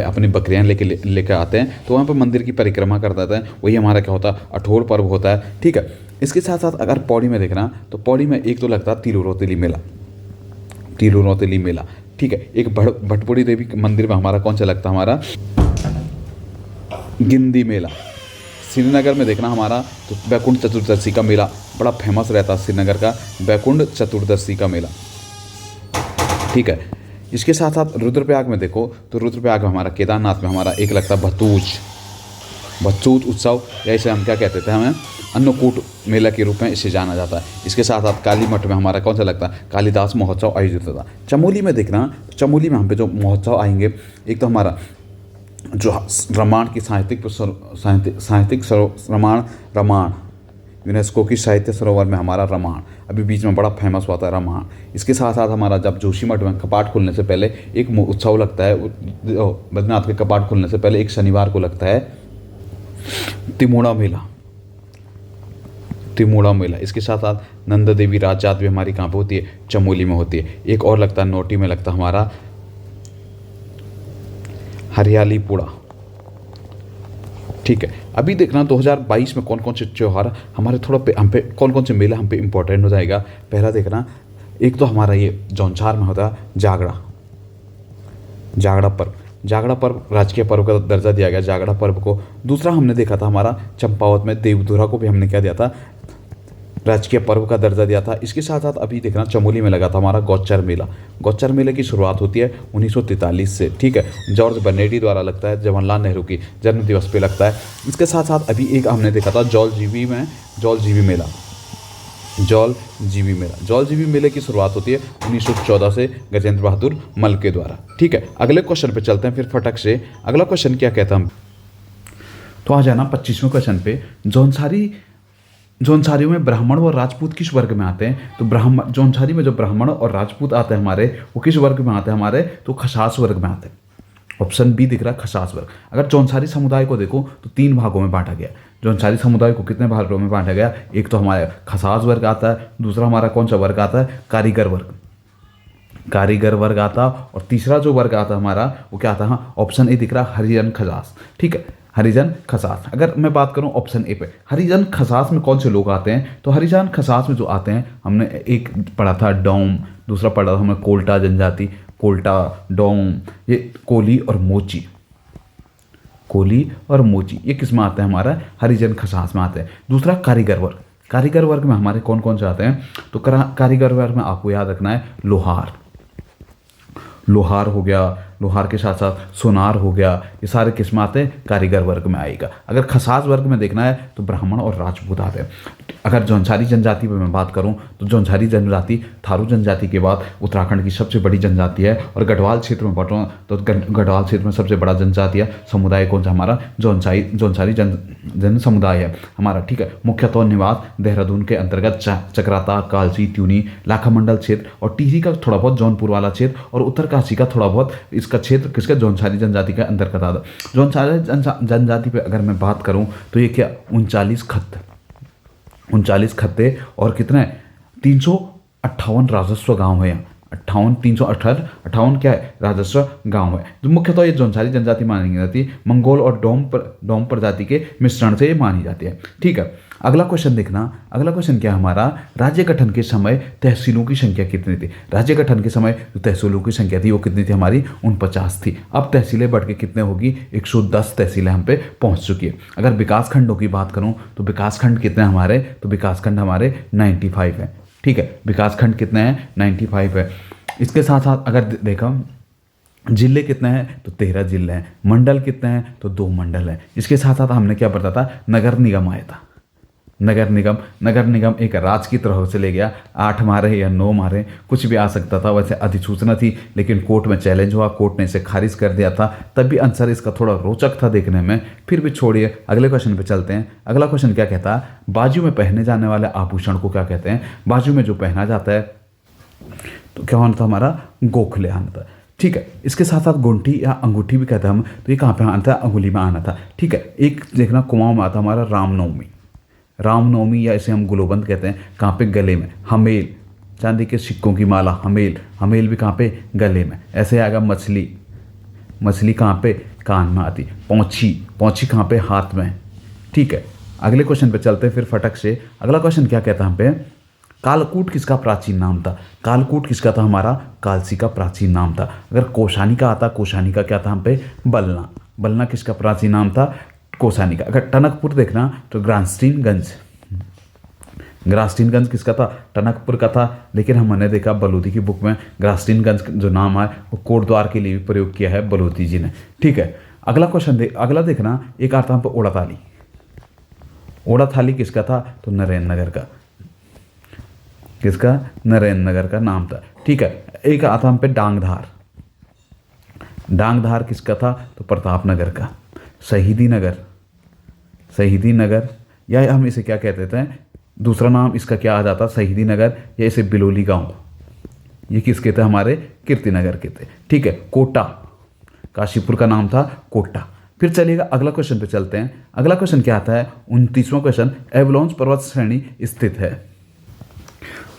अपनी बकरियाँ लेकर आते हैं तो वहाँ पर मंदिर की परिक्रमा करते हैं, वही हमारा क्या होता है? अठोड़ पर्व होता है, ठीक है। इसके साथ साथ अगर पौड़ी में देखना तो पौड़ी में एक तो लगता है तिरुरोतेली मेला, ठीक है। एक भटपुड़ी देवी मंदिर में हमारा कौन सा लगता है? हमारा गिंदी मेला, श्रीनगर में देखना हमारा तो वैकुंठ चतुर्दशी का मेला बड़ा फेमस रहता है, श्रीनगर का वैकुंठ चतुर्दशी का मेला, ठीक है। इसके साथ साथ रुद्रप्रयाग में देखो तो रुद्रप्रयाग में हमारा, केदारनाथ में हमारा एक लगता है भतूज उत्सव, या इसे हम क्या कहते थे, हमें अन्नकूट मेला के रूप में इसे जाना जाता है। इसके साथ साथ काली मठ में हमारा कौन सा लगता है, कालिदास महोत्सव आयोजित होता है। चमोली में देखना, चमोली में हम पे जो महोत्सव आएंगे, एक तो हमारा जो रामायण की साहित्यिक रामायण यूनेस्को की साहित्य सरोवर में हमारा रामायण अभी बीच में बड़ा फेमस हुआ था रामायण। इसके साथ साथ हमारा जब जोशीमठ में कपाट खुलने से पहले एक उत्सव लगता है, बद्रीनाथ के कपाट खुलने से पहले एक शनिवार को लगता है तिमोड़ा मेला। इसके साथ साथ नंदा देवी राज जात भी हमारी कहाँ पे होती है, चमोली में होती है। एक और लगता है नोटी में लगता है हमारा हरियालीपुरा, ठीक है। अभी देखना 2022 में कौन कौन से त्यौहार हमारे हम पे कौन कौन से मेला हम पे इम्पोर्टेंट हो जाएगा। पहला देखना, एक तो हमारा ये जौनछार में होता है जागड़ा पर्व राजकीय पर्व का दर्जा दिया गया जागड़ा पर्व को। दूसरा हमने देखा था हमारा चंपावत में देवधुरा को भी हमने क्या दिया था, राजकीय पर्व का दर्जा दिया था। इसके साथ साथ अभी देखना चमोली में लगा था हमारा गौचर मेले की शुरुआत होती है 1943 से, ठीक है। जॉर्ज बर्नेडी द्वारा लगता है, जवाहरलाल नेहरू की जन्म दिवस पे लगता है। इसके साथ साथ अभी एक हमने देखा था जौल जीबी मेले की शुरुआत होती है 1914 से गजेंद्र बहादुर मल के द्वारा, ठीक है। अगले क्वेश्चन पे चलते हैं फिर फटक से। अगला क्वेश्चन क्या कहता हम, तो आ जाना 25वें क्वेश्चन पे। जौनसारियों में ब्राह्मण और राजपूत किस वर्ग में आते हैं, तो जौनसारी में जो ब्राह्मण और राजपूत आते हैं हमारे, वो किस वर्ग में आते हैं हमारे, तो खसास वर्ग में आते हैं। ऑप्शन बी दिख रहा है, खसास वर्ग। अगर जौनसारी समुदाय को देखो तो 3 भागों में बांटा गया। जौनसारी समुदाय को कितने भागों में बांटा गया, एक तो हमारा खसास वर्ग आता है, दूसरा हमारा कौन सा वर्ग आता है, कारीगर वर्ग आता, और तीसरा जो वर्ग आता है हमारा वो क्या आता है, ऑप्शन ए दिख रहा है, हरिजन खसास, ठीक है। हरिजन खसास, अगर मैं बात करूं ऑप्शन ए पे, हरिजन खसास में कौन से लोग आते हैं, तो हरिजन खसास में जो आते हैं, हमने एक पढ़ा था डोम, दूसरा पढ़ा था हमने कोल्टा जनजाति, कोल्टा, डोम, ये कोली और मोची ये किस में आते हैं, हमारा हरिजन खसास में आते हैं। दूसरा कारीगर वर्ग में हमारे कौन कौन से आते हैं, तो कारीगर वर्ग में आपको याद रखना है लोहार हो गया, लोहार के साथ साथ सोनार हो गया, ये सारे किस में आते हैं, कारीगर वर्ग में आएगा। अगर खसास वर्ग में देखना है तो ब्राह्मण और राजपूत आते हैं। अगर जौनसारी जनजाति पर मैं बात करूं तो जौनसारी जनजाति थारू जनजाति के बाद उत्तराखंड की सबसे बड़ी जनजाति है, और गढ़वाल क्षेत्र में बांटूं तो गढ़वाल क्षेत्र में सबसे बड़ा जनजाति है समुदाय कौन सा, हमारा जौनसारी जन समुदाय है हमारा, ठीक है। मुख्यतः निवास देहरादून के अंतर्गत चक्राता, कालसी, ट्यूनी, लाखा मंडल क्षेत्र और टिहरी का थोड़ा बहुत जौनपुर वाला क्षेत्र और उत्तरकाशी का थोड़ा बहुत इसका क्षेत्र किसका, जौनसारी जनजाति का अंतर्गत आता है। जौनसारी जनजाति पे अगर मैं बात करूं तो ये क्या 39 खत्ते और कितने 358 राजस्व गांव है, 358 क्या है, राजस्व गांव है। जो मुख्यतः ये जौनसारी जनजाति मानी जाती है, मंगोल और डोम प्रजाति के मिश्रण से ये मानी जाती है, ठीक है। अगला क्वेश्चन देखना, अगला क्वेश्चन क्या है हमारा, राज्य गठन के समय तहसीलों की संख्या कितनी थी। राज्य गठन के समय जो तहसीलों की संख्या थी वो कितनी थी, हमारी 49 थी। अब तहसीलें बढ़ के कितने होगी, 110 तहसीलें हम पे पहुंच चुकी है। अगर विकासखंडों की बात करूं तो विकासखंड कितने हमारे, तो विकासखंड हमारे 95 है, ठीक है। विकासखंड कितने हैं, 95 है। इसके साथ साथ अगर देखा जिले कितने हैं, तो 13 जिले हैं। मंडल कितने हैं, तो 2 मंडल हैं। इसके साथ साथ हमने क्या पढ़ा था, नगर निगम आया था। नगर निगम एक राज्य की तरह से ले गया, 8 मारे या 9 मारे कुछ भी आ सकता था। वैसे अधिसूचना थी लेकिन कोर्ट में चैलेंज हुआ, कोर्ट ने इसे खारिज कर दिया था, तब भी आंसर इसका थोड़ा रोचक था देखने में। फिर भी छोड़िए, अगले क्वेश्चन पे चलते हैं। अगला क्वेश्चन क्या कहता है, बाजू में पहने जाने वाले आभूषण को क्या कहते हैं। बाजू में जो पहना जाता है तो क्या होना था हमारा, गोखले आना था, ठीक है। इसके साथ साथ गुंठी या अंगूठी भी कहते हैं हम, तो ये कहाँ पे आना था, अंगुली में आना था, ठीक है। एक देखना कुमाऊं में आता हमारा रामनवमी या इसे हम गुलोबंद कहते हैं, कहाँ पे, गले में। हमेल, चांदी के सिक्कों की माला, हमेल भी कहाँ पे, गले में। ऐसे आएगा मछली कहाँ पे, कान में आती। पौंछी कहाँ पे, हाथ में, ठीक है। अगले क्वेश्चन पे चलते हैं फिर फटक से। अगला क्वेश्चन क्या कहता है हम पे, कालकूट किसका प्राचीन नाम था। कालकूट किसका था हमारा, कालसी का प्राचीन नाम था। अगर कोशानी का आता, कोशानी का क्या था हम पे, बलना किसका प्राचीन नाम था, कोसानी का। अगर टनकपुर देखना तो ग्रास्टीनगंज, ग्रास्टीनगंज किसका था? टनकपुर का था। लेकिन हमने देखा बलूदी की बुक में ग्रास्टीनगंज जो नाम है वो कोटद्वार के लिए भी प्रयोग किया है बलूदी जी ने। ठीक है, अगला क्वेश्चन अगला देखना, एक आता है पर ओड़ा थाली। ओड़ा थाली किसका था? तो नरेंद्र नगर का। किसका? नरेंद्र नगर का नाम था। ठीक है, एक आता हम पे डांगधार। डांगधार किसका था? तो प्रतापनगर का। शहीदी नगर, शहीदी नगर, या हम इसे क्या कहते थे, दूसरा नाम इसका क्या आ जाता? शहीदी नगर, या इसे बिलोली गांव। ये किसके थे? हमारे कीर्तिनगर के थे। ठीक है, कोटा, काशीपुर का नाम था कोटा। फिर चलिएगा अगला क्वेश्चन पे चलते हैं। अगला क्वेश्चन क्या आता है? 29वां क्वेश्चन, एवलांच पर्वत श्रेणी स्थित है।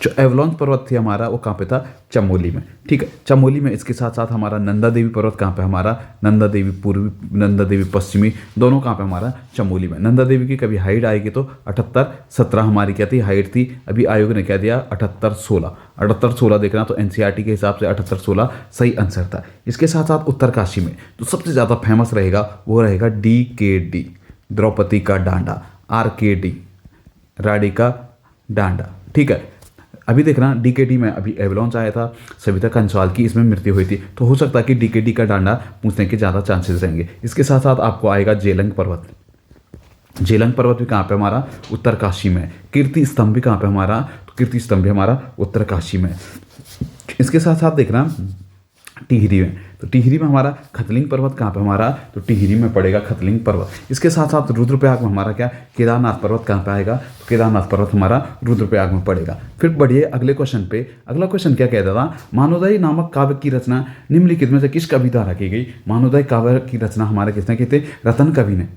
जो एवलांच पर्वत थी हमारा वो कहाँ पे था? चमोली में। ठीक है, चमोली में। इसके साथ साथ हमारा नंदा देवी पर्वत कहाँ पे? हमारा नंदा देवी पूर्वी, नंदा देवी पश्चिमी, दोनों कहाँ पे? हमारा चमोली में। नंदा देवी की कभी हाइट आएगी तो 78-17 हमारी क्या थी? हाइट थी। अभी आयोग ने क्या दिया? 78-16। 78-16 देखना तो एनसीईआरटी के हिसाब से 78-16 सही आंसर था। इसके साथ साथ उत्तरकाशी में जो सबसे ज़्यादा फेमस रहेगा वो रहेगा DKD, द्रौपदी का डांडा। RKD, रानी का डांडा। ठीक है, अभी देखना DKD में अभी एवलांच आया था, सविता कंसवाल की इसमें मृत्यु हुई थी, तो हो सकता है कि DKD का डांडा पूछने के ज़्यादा चांसेस रहेंगे। इसके साथ साथ आपको आएगा जेलंग पर्वत। जेलंग पर्वत भी कहाँ पे? हमारा उत्तरकाशी में। कीर्ति स्तंभ भी कहाँ पे? हमारा, तो कीर्ति स्तंभ भी हमारा उत्तरकाशी में। इसके साथ साथ देखना टिहरी में, तो टिहरी में हमारा खतलिंग पर्वत कहाँ पे? हमारा, तो टिहरी में पड़ेगा खतलिंग पर्वत। इसके साथ साथ रुद्रप्रयाग में हमारा क्या? केदारनाथ पर्वत कहाँ पे आएगा? तो केदारनाथ पर्वत हमारा रुद्रप्रयाग में पड़ेगा। फिर बढ़िए अगले क्वेश्चन पे। अगला क्वेश्चन क्या कहता था? मानवोदय नामक काव्य की रचना निम्नलिखित में से किस कवि द्वारा की गई? मानवोदय काव्य की रचना हमारे किसने की थी? रतन कवि ने।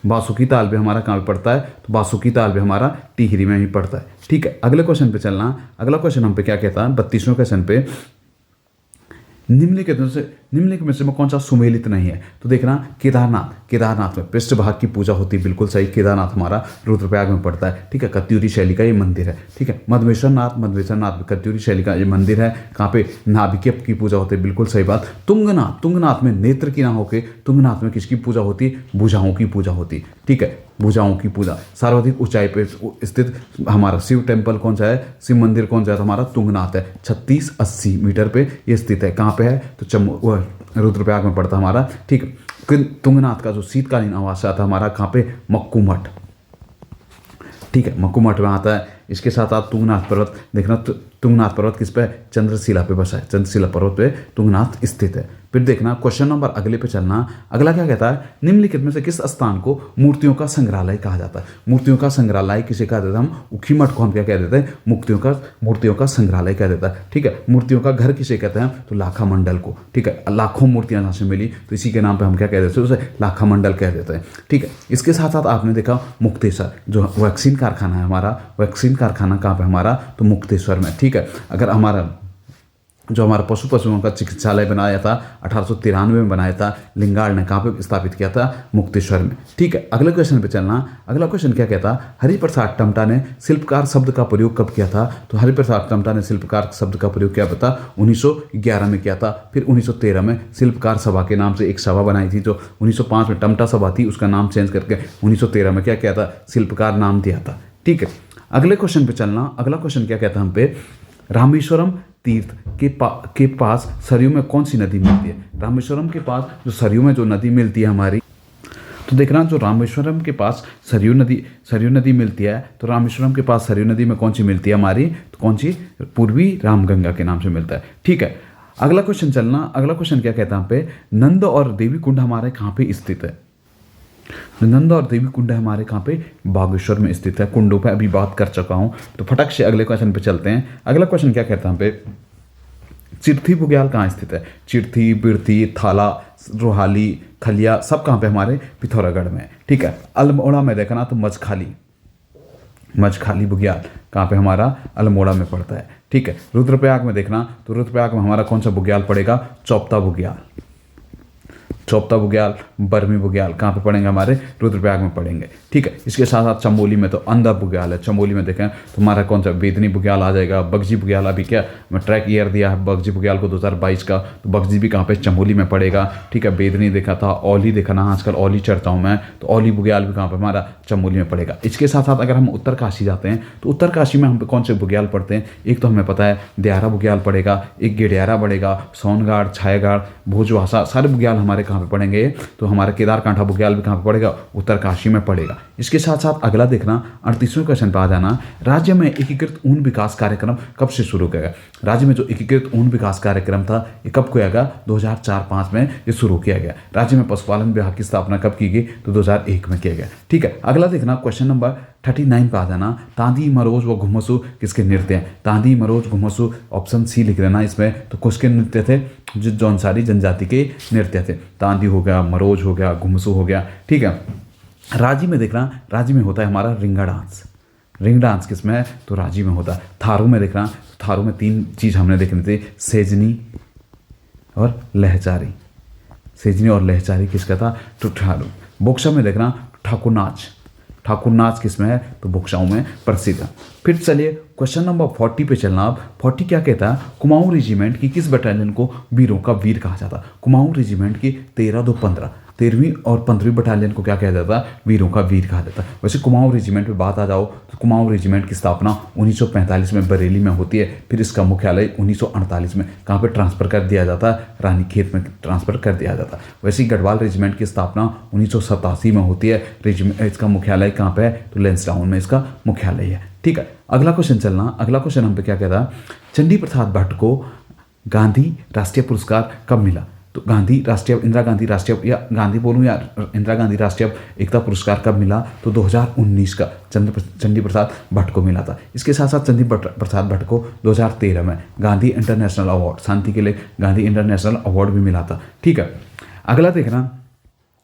बासुकी ताल भी हमारा कहाँ पे पड़ता है? तो बासुकी ताल भी हमारा टिहरी में ही पड़ता है। ठीक है, अगले क्वेश्चन पे चलना। अगला क्वेश्चन हम पे क्या कहता है? 32वें क्वेश्चन पे, निम्नलिखित में से कौन सा सुमेलित नहीं है? तो देखना केदारनाथ, केदारनाथ में पृष्ठभाग की पूजा होती है, बिल्कुल सही। केदारनाथ हमारा रुद्रप्रयाग में पड़ता है। ठीक है, कत्यूरी शैली का ये मंदिर है। ठीक है, मधवेश्वरनाथ, मधवेश्वरनाथ कत्यूरी शैली का ये मंदिर है। कहाँ पे? नाभिक की पूजा होती है, बिल्कुल सही बात। तुंगनाथ, तुंगनाथ में नेत्र की ना होके तुंगनाथ में किसकी पूजा होती है? भुजाओं की पूजा होती। ठीक है, भुजाओं की पूजा। सर्वाधिक ऊंचाई पे स्थित हमारा शिव टेम्पल कौन सा है? शिव मंदिर कौन सा है? तो हमारा तुंगनाथ है। 3680 मीटर पे ये स्थित है। कहाँ पे है? तो रुद्रप्रयाग में पड़ता हमारा। ठीक है, तुंगनाथ का जो शीतकालीन आवास आता हमारा कहाँ पे? मक्कू मठ। ठीक है, मक्कू मठ में आता है। इसके साथ आप तुंगनाथ पर्वत देखना, तुंगनाथ पर्वत किस पे? चंद्रशिला पे बसा है। चंद्रशिला पर्वत पे तुंगनाथ स्थित है। फिर देखना क्वेश्चन नंबर अगले पे चलना। अगला क्या कहता है? निम्नलिखित में से किस स्थान को मूर्तियों का संग्रहालय कहा जाता है? मूर्तियों का संग्रहालय किसे कहा जाता है? हम उखी मठ को हम क्या कह देते हैं? मूर्तियों का संग्रहालय कह देता है। ठीक है, मूर्तियों का घर किसे कहते हैं? तो लाखा मंडल को। ठीक है, लाखों मूर्तियां जहाँ से मिली तो इसी के नाम पे हम क्या कह देते हैं? उसे लाखा मंडल कह देते हैं। ठीक है, इसके साथ साथ आपने देखा मुक्तेश्वर, जो वैक्सीन कारखाना है हमारा, वैक्सीन कारखाना कहाँ पे? हमारा, तो मुक्तेश्वर में। ठीक है, अगर हमारा जो हमारा पशुओं का चिकित्सालय बनाया था 1893 में बनाया था लिंगाड़ ने, कहाँ पे स्थापित किया था? मुक्तेश्वर में। ठीक है, अगले क्वेश्चन पे चलना। अगला क्वेश्चन क्या कहता? हरिप्रसाद टमटा ने शिल्पकार शब्द का प्रयोग कब किया था? तो हरिप्रसाद टमटा ने शिल्पकार शब्द का प्रयोग क्या पता? 1911 में किया था। फिर 1913 में शिल्पकार सभा के नाम से एक सभा बनाई थी। जो 1905 में टमटा सभा थी, उसका नाम चेंज करके 1913 में क्या किया था? शिल्पकार नाम दिया था। ठीक है, अगले क्वेश्चन पे चलना। अगला क्वेश्चन क्या कहता है हम पे? रामेश्वरम तीर्थ के पास सरयू में कौन सी नदी मिलती है? रामेश्वरम के पास जो सरयू में जो नदी मिलती है हमारी, तो देखना जो रामेश्वरम के पास सरयू नदी मिलती है, तो रामेश्वरम के पास सरयू नदी में कौन सी मिलती है हमारी? तो कौन सी? पूर्वी रामगंगा के नाम से मिलता है। ठीक है, अगला क्वेश्चन चलना। अगला क्वेश्चन क्या कहता है हम पे? नंद और देवी कुंड हमारे कहाँ पे स्थित है? नंद और देवी कुंड हमारे कहाँ पे? बागेश्वर में स्थित है। कुंडों पे अभी बात कर चुका हूँ, तो फटक से अगले क्वेश्चन पे चलते हैं। अगला क्वेश्चन क्या कहता है हम पे? चिरथी बुग्याल कहाँ स्थित है? चिरथी, बिरथी, थाला, रोहाली, खलिया सब कहाँ पे? हमारे पिथौरागढ़ में। ठीक है, अल्मोड़ा में देखना तो मजखाली बुग्याल कहाँ पे? हमारा अल्मोड़ा में पड़ता है। ठीक है, रुद्रप्रयाग में देखना तो रुद्रप्रयाग में हमारा कौन सा बुग्याल पड़ेगा? चौपता बुग्याल। चौपता बुग्याल, बरमी बुग्याल कहाँ पे पड़ेंगे हमारे, रुद्रप्रयाग में पड़ेंगे। ठीक है, इसके साथ साथ चमोली में तो अंधा बुग्याल है, चमोली में देखें तो हमारा कौन सा बेदनी बुग्याल आ जाएगा। बगजी बुग्याल अभी क्या मैं ट्रैक ईयर दिया है बगजी बुग्याल को 2022 का, तो बगजी भी कहाँ पे, चमोली में पड़ेगा। ठीक है, बेदनी देखा था, औली देखा ना, आजकल औली चढ़ता हूँ मैं, तो औली बुग्याल भी कहाँ पे हमारा, चमोली में पड़ेगा। इसके साथ साथ अगर हम उत्तरकाशी जाते हैं तो उत्तरकाशी में हम पे कौन से बुग्याल पड़ते हैं, एक तो हमें पता है दियारा बुग्याल पड़ेगा, एक गिडियारा पड़ेगा, सोनगाड़, छायागाड़, भोजवासा, सारे बुग्याल हमारे कहाँ पे पड़ेंगे, तो हमारे केदारकांठा बुग्याल भी कहाँ पे पड़ेगा, उत्तरकाशी में पड़ेगा। इसके साथ साथ अगला देखना 38वें क्वेश्चन पे आ जाना, राज्य में एकीकृत ऊन विकास कार्यक्रम कब से शुरू किया गया। राज्य में जो एकीकृत ऊन विकास कार्यक्रम था ये कब किया गया, 2004-05 में ये शुरू किया गया। राज्य में पशुपालन विभाग की स्थापना कब की गई, तो 2001 में किया गया। ठीक है, अगला देखना क्वेश्चन नंबर 39 पे आ जाना, तांदी, मरोज व घुमसू किसके नृत्य हैं। तांदी, मरोज, घुमसू ऑप्शन सी लिख देना इसमें, तो किसके नृत्य थे, जो जौनसारी जनजाति के नृत्य थे। तांदी हो गया, मरोज हो गया, घुमसू हो गया। ठीक है, राजी में देखना, राजी में होता है हमारा रिंगा डांस। रिंग डांस किसमें है, तो राजी में होता है। थारू में देखना, थारू में 3 चीज़ हमने देखनी थी, सेजनी और लहचारी। सेजनी और लहचारी किसका था, तो थारू। बोक्सा में देखना ठाकुर नाच, ठाकुर नाच किसमें है, तो बोक्साओं में प्रसिद्ध है। फिर चलिए क्वेश्चन नंबर 40 पे चलना। अब 40 क्या कहता है, कुमाऊं रेजिमेंट की किस बटालियन को वीरों का वीर कहा जाता है। कुमाऊं रेजिमेंट की 13-2-15 13वीं और 15वीं बटालियन को क्या कहा जाता है, वीरों का वीर कहा जाता है। वैसे कुमाऊं रेजिमेंट पे बात आ जाओ तो कुमाऊं रेजिमेंट की स्थापना 1945 में बरेली में होती है। फिर इसका मुख्यालय 1948 में कहाँ पे ट्रांसफर कर दिया जाता है, रानीखेत में ट्रांसफर कर दिया जाता है। वैसे ही गढ़वाल रेजिमेंट की स्थापना 1987 में होती है। इसका मुख्यालय कहाँ पे है, तो लैंसडाउन में इसका मुख्यालय है। ठीक है, अगला क्वेश्चन चलना। अगला क्वेश्चन हम पे क्या कहता है, चंडी प्रसाद भट्ट को गांधी राष्ट्रीय पुरस्कार कब मिला। तो गांधी राष्ट्रीय, इंदिरा गांधी राष्ट्रीय, या गांधी बोलूँ या इंदिरा गांधी राष्ट्रीय एकता पुरस्कार कब मिला, तो 2019 का चंडी प्रसाद भट्ट को मिला था। इसके साथ साथ चंडी प्रसाद भट्ट को 2013 में गांधी इंटरनेशनल अवार्ड, शांति के लिए गांधी इंटरनेशनल अवार्ड भी मिला था। ठीक है, अगला देखना,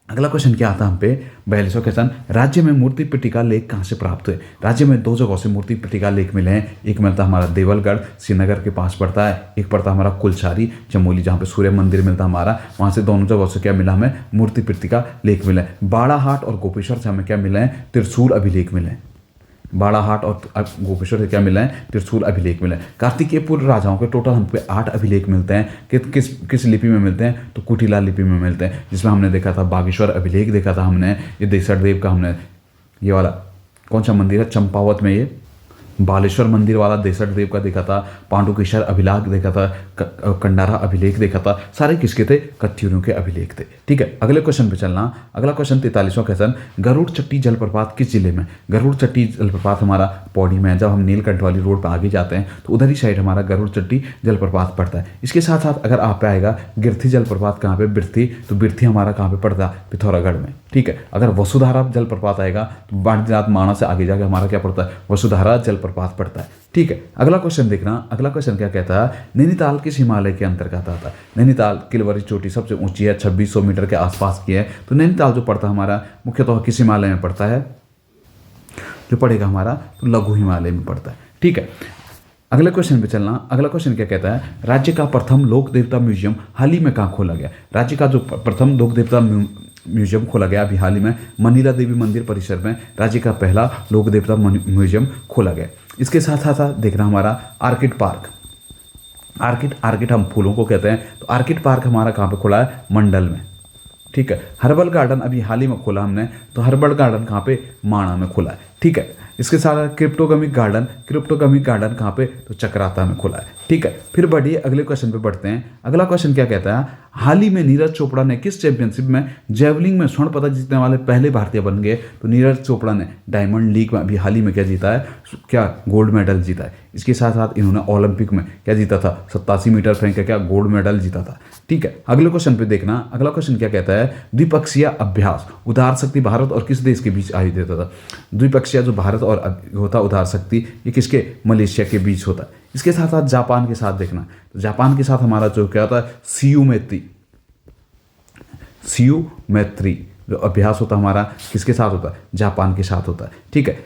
अगला क्वेश्चन क्या आता है हम पे, 42वां क्वेश्चन, राज्य में मूर्ति पट्टिका लेख कहाँ से प्राप्त हुए। राज्य में 2 जगहों से मूर्ति पट्टिका लेख मिले हैं। एक मिलता है हमारा देवलगढ़, श्रीनगर के पास पड़ता है, एक पड़ता है हमारा कुलचारी, चमोली, जहाँ पे सूर्य मंदिर मिलता है हमारा, वहाँ से दोनों जगहों से क्या मिला हमें, मूर्ति पट्टिका लेख मिले। बाड़ाहाट और गोपेश्वर से हमें क्या मिले हैं, त्रिशूल अभिलेख मिले। बाड़ाहाट और गोपेश्वर से क्या मिला है, त्रिशूल अभिलेख मिला है। कार्तिकेय पूर्व राजाओं के टोटल हमको 8 अभिलेख मिलते हैं। किस लिपि में मिलते हैं, तो कुटिला लिपि में मिलते हैं, जिसमें हमने देखा था बागेश्वर अभिलेख देखा था हमने, ये देसर देव का हमने, ये वाला कौन सा मंदिर है, चंपावत में ये बालेश्वर मंदिर वाला देसर देव का देखा था, पांडुकेश्वर अभिलेख देखा था, कंडारा अभिलेख देखा था। सारे किसके थे, कत्यूरियों के अभिलेख थे। ठीक है, अगले क्वेश्चन पे चलना। अगला क्वेश्चन 43वां क्वेश्चन, गरुड़ चट्टी जलप्रपात किस जिले में। गरुड़ चट्टी जलप्रपात हमारा पौड़ी में है। जब हम नीलकंठ वाली रोड पर आगे जाते हैं तो उधर ही साइड हमारा गरुड़ चट्टी जलप्रपात पड़ता है। इसके साथ साथ अगर आप पे आएगा गिरथी जलप्रपात कहाँ पे, बिरथी, तो बिरथी हमारा कहाँ पे पड़ता है, पिथौरागढ़ में। ठीक है, अगर वसुधारा जलप्रपात आएगा तो बाणीनाथ माणा से आगे जाकर हमारा क्या पड़ता है, वसुधारा जलप्रपात पड़ता है। ठीक है, अगला क्वेश्चन देखना। अगला क्वेश्चन क्या कहता है, नैनीताल किस हिमालय के अंतर्गत आता है। नैनीताल किलवरी चोटी सबसे ऊंची है, 2600 मीटर के आसपास की है। तो नैनीताल जो पड़ता है हमारा मुख्यतः किस हिमालय में पड़ता है, जो पड़ेगा हमारा तो लघु हिमालय में पड़ता है। ठीक है, अगले क्वेश्चन पे चलना। अगला क्वेश्चन क्या कहता है, राज्य का प्रथम लोक देवता म्यूजियम हाल ही में कहाँ खोला गया। राज्य का जो प्रथम लोक देवता म्यूजियम खोला गया अभी हाल ही में मनीला देवी मंदिर परिसर में, राज्य का पहला लोक देवता म्यूजियम खोला गया। इसके साथ साथ देखना हमारा आर्किड पार्क, आर्किड हम फूलों को कहते हैं, तो आर्किड पार्क हमारा कहाँ पे खुला है, मंडल में। ठीक है, हर्बल गार्डन अभी हाल ही में खोला हमने, तो हर्बल गार्डन कहाँ पे, माणा में खुला है। ठीक है, इसके साथ क्रिप्टोगमिक गार्डन कहाँ पे, तो चक्राता में खुला है। ठीक है, फिर बढ़िए अगले क्वेश्चन पे बढ़ते हैं। अगला क्वेश्चन क्या कहता है, हाल ही में नीरज चोपड़ा ने किस चैंपियनशिप में जेवलिंग में स्वर्ण पदक जीतने वाले पहले भारतीय बन गए। तो नीरज चोपड़ा ने डायमंड लीग में अभी हाल ही में क्या जीता है, क्या गोल्ड मेडल जीता है। इसके साथ साथ इन्होंने ओलंपिक में क्या जीता था, 87 मीटर फेंक का क्या गोल्ड मेडल जीता था। ठीक है, अगले क्वेश्चन पे देखना। अगला क्वेश्चन क्या कहता है, द्विपक्षीय अभ्यास उदार शक्ति भारत और किस देश के बीच आयोजित होता था। द्विपक्षीय जो भारत और होता उदार शक्ति, ये किसके, मलेशिया के बीच होता है। इसके साथ साथ जापान के साथ देखना, तो जापान के साथ हमारा जो क्या होता है, सीयू मैत्री जो अभ्यास होता है हमारा किसके साथ होता है, जापान के साथ होता है। ठीक है,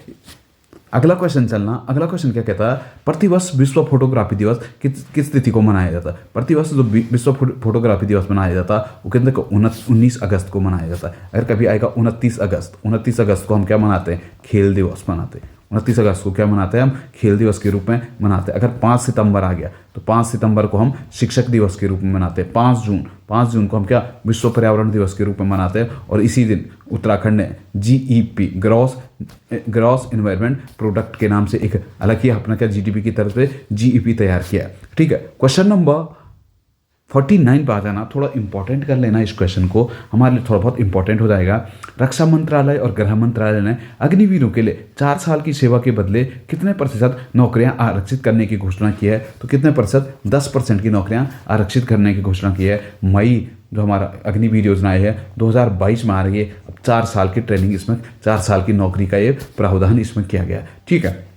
अगला क्वेश्चन चलना। अगला क्वेश्चन क्या कहता है, प्रतिवर्ष विश्व फोटोग्राफी दिवस किस तिथि को मनाया जाता है। प्रतिवर्ष जो विश्व फोटोग्राफी दिवस मनाया जाता है वो कितने को 19 अगस्त को मनाया जाता है। अगर कभी आएगा 29 अगस्त को हम क्या मनाते हैं, खेल दिवस मनाते हैं। 29 अगस्त को क्या मनाते हैं हम, खेल दिवस के रूप में मनाते हैं। अगर 5 सितंबर आ गया तो 5 सितंबर को हम शिक्षक दिवस के रूप में मनाते हैं। 5 जून को हम क्या, विश्व पर्यावरण दिवस के रूप में मनाते हैं। और इसी दिन उत्तराखंड ने GEP ग्रॉस इन्वायरमेंट प्रोडक्ट के नाम से एक अलग ही अपना क्या GDP की तरफ से GEP तैयार किया है। ठीक है, क्वेश्चन नंबर 49 पे आ जाना। थोड़ा इंपॉर्टेंट कर लेना इस क्वेश्चन को, हमारे लिए थोड़ा बहुत इंपॉर्टेंट हो जाएगा। रक्षा मंत्रालय और गृह मंत्रालय ने अग्निवीरों के लिए 4 साल की सेवा के बदले कितने प्रतिशत नौकरियां आरक्षित करने की घोषणा की है। तो कितने प्रतिशत, 10% की नौकरियां आरक्षित करने की घोषणा की है। मई जो हमारा अग्निवीर योजना है 2022 में आ रही है। अब 4 साल की ट्रेनिंग, इसमें 4 साल की नौकरी का ये प्रावधान इसमें किया गया है। ठीक है,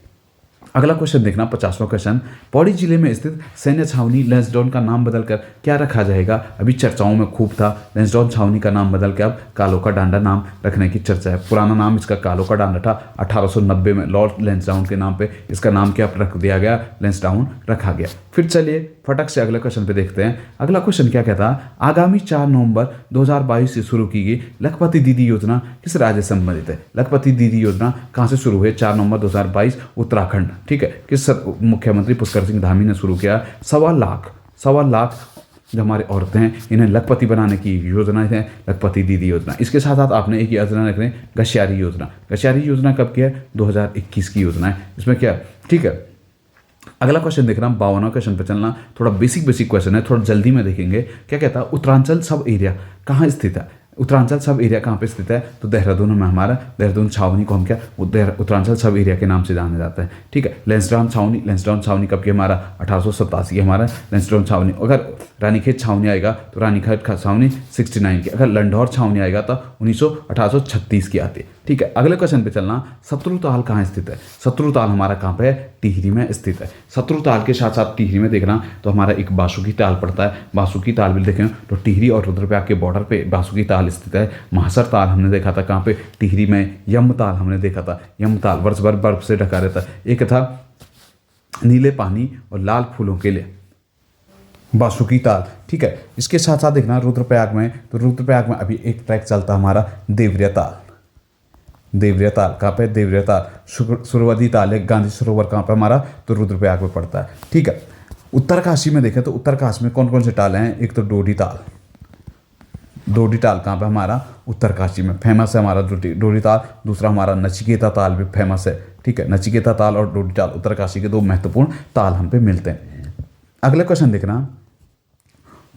अगला क्वेश्चन देखना, 50वां क्वेश्चन। पौड़ी जिले में स्थित सैन्य छावनी लैंसडाउन का नाम बदलकर क्या रखा जाएगा। अभी चर्चाओं में खूब था, लैंसडाउन छावनी का नाम बदल के अब कालो का डांडा नाम रखने की चर्चा है। पुराना नाम इसका कालो का डांडा था। 1890 में लॉर्ड लैंसडाउन के नाम पे इसका नाम क्या रख दिया गया, लैंसडाउन रखा गया। फिर चलिए फटक से अगले क्वेश्चन पे देखते हैं। अगला क्वेश्चन क्या कहता है, आगामी 4 नवंबर 2022 से शुरू की गई लखपति दीदी योजना किस राज्य से संबंधित है। लखपति दीदी योजना कहाँ से शुरू हुई, 4 नवंबर 2022 उत्तराखंड। ठीक है, किस मुख्यमंत्री पुष्कर सिंह धामी ने शुरू किया। 1.25 लाख जो हमारे औरतें हैं इन्हें लखपति बनाने की योजना है लखपति दीदी योजना। इसके साथ साथ आपने एक योजना रख रहे हैं गशियारी योजना। गशियारी योजना कब की है, 2021 की योजना है। इसमें क्या, ठीक है। अगला क्वेश्चन देख रहा हूँ, 52वां क्वेश्चन पे चलना। थोड़ा बेसिक क्वेश्चन है, थोड़ा जल्दी में देखेंगे। क्या कहता है, उत्तरांचल सब एरिया कहाँ स्थित है। उत्तरांचल सब एरिया कहाँ पे स्थित है, तो देहरादून में हमारा देहरादून छावनी को हम क्या उत्तरांचल सब एरिया के नाम से जाना जाता है। ठीक है, लैंसडाउन छावनी कब की, हमारा 1887 की हमारा लैंसडाउन छावनी। अगर रानीखेत छावनी आएगा तो रानीखेत छावनी 69 की। अगर लंढौर छावनी आएगा तो 1836 की आती है। ठीक है, अगले क्वेश्चन पे चलना। शत्रुताल कहाँ स्थित है। शत्रुताल हमारा कहाँ पे है, टिहरी में स्थित है। शत्रुताल के साथ साथ टिहरी में देखना तो हमारा एक बासुकी ताल पड़ता है। बासुकी ताल भी देखें तो टिहरी और रुद्रप्रयाग के बॉर्डर पे बासुकी ताल स्थित है। महासर ताल हमने देखा था कहाँ पे, टिहरी में। यम ताल हमने देखा था, यम ताल वर्ष भर बर्फ से ढका रहता है। एक था नीले पानी और लाल फूलों के लिए बासुकी ताल। ठीक है, इसके साथ साथ देखना रुद्रप्रयाग में, तो रुद्रप्रयाग में अभी एक ट्रैक चलता हमारा देवरिया ताल। देवरिया ताल कहाँ पे, देवरिया ताल। सुरवदी ताल है, गांधी सरोवर कहाँ पे हमारा, तो रुद्रप्रयाग में पड़ता है। ठीक है, उत्तरकाशी में देखें तो उत्तरकाशी में कौन कौन से ताल हैं, एक तो डोडी ताल। डोडी ताल कहाँ पे हमारा, उत्तरकाशी में फेमस है हमारा डोडी ताल। दूसरा हमारा नचिकेता ताल भी फेमस है। ठीक है, नचिकेता ताल और डोडी ताल उत्तरकाशी के 2 महत्वपूर्ण ताल हम पे मिलते हैं। अगला क्वेश्चन देखना,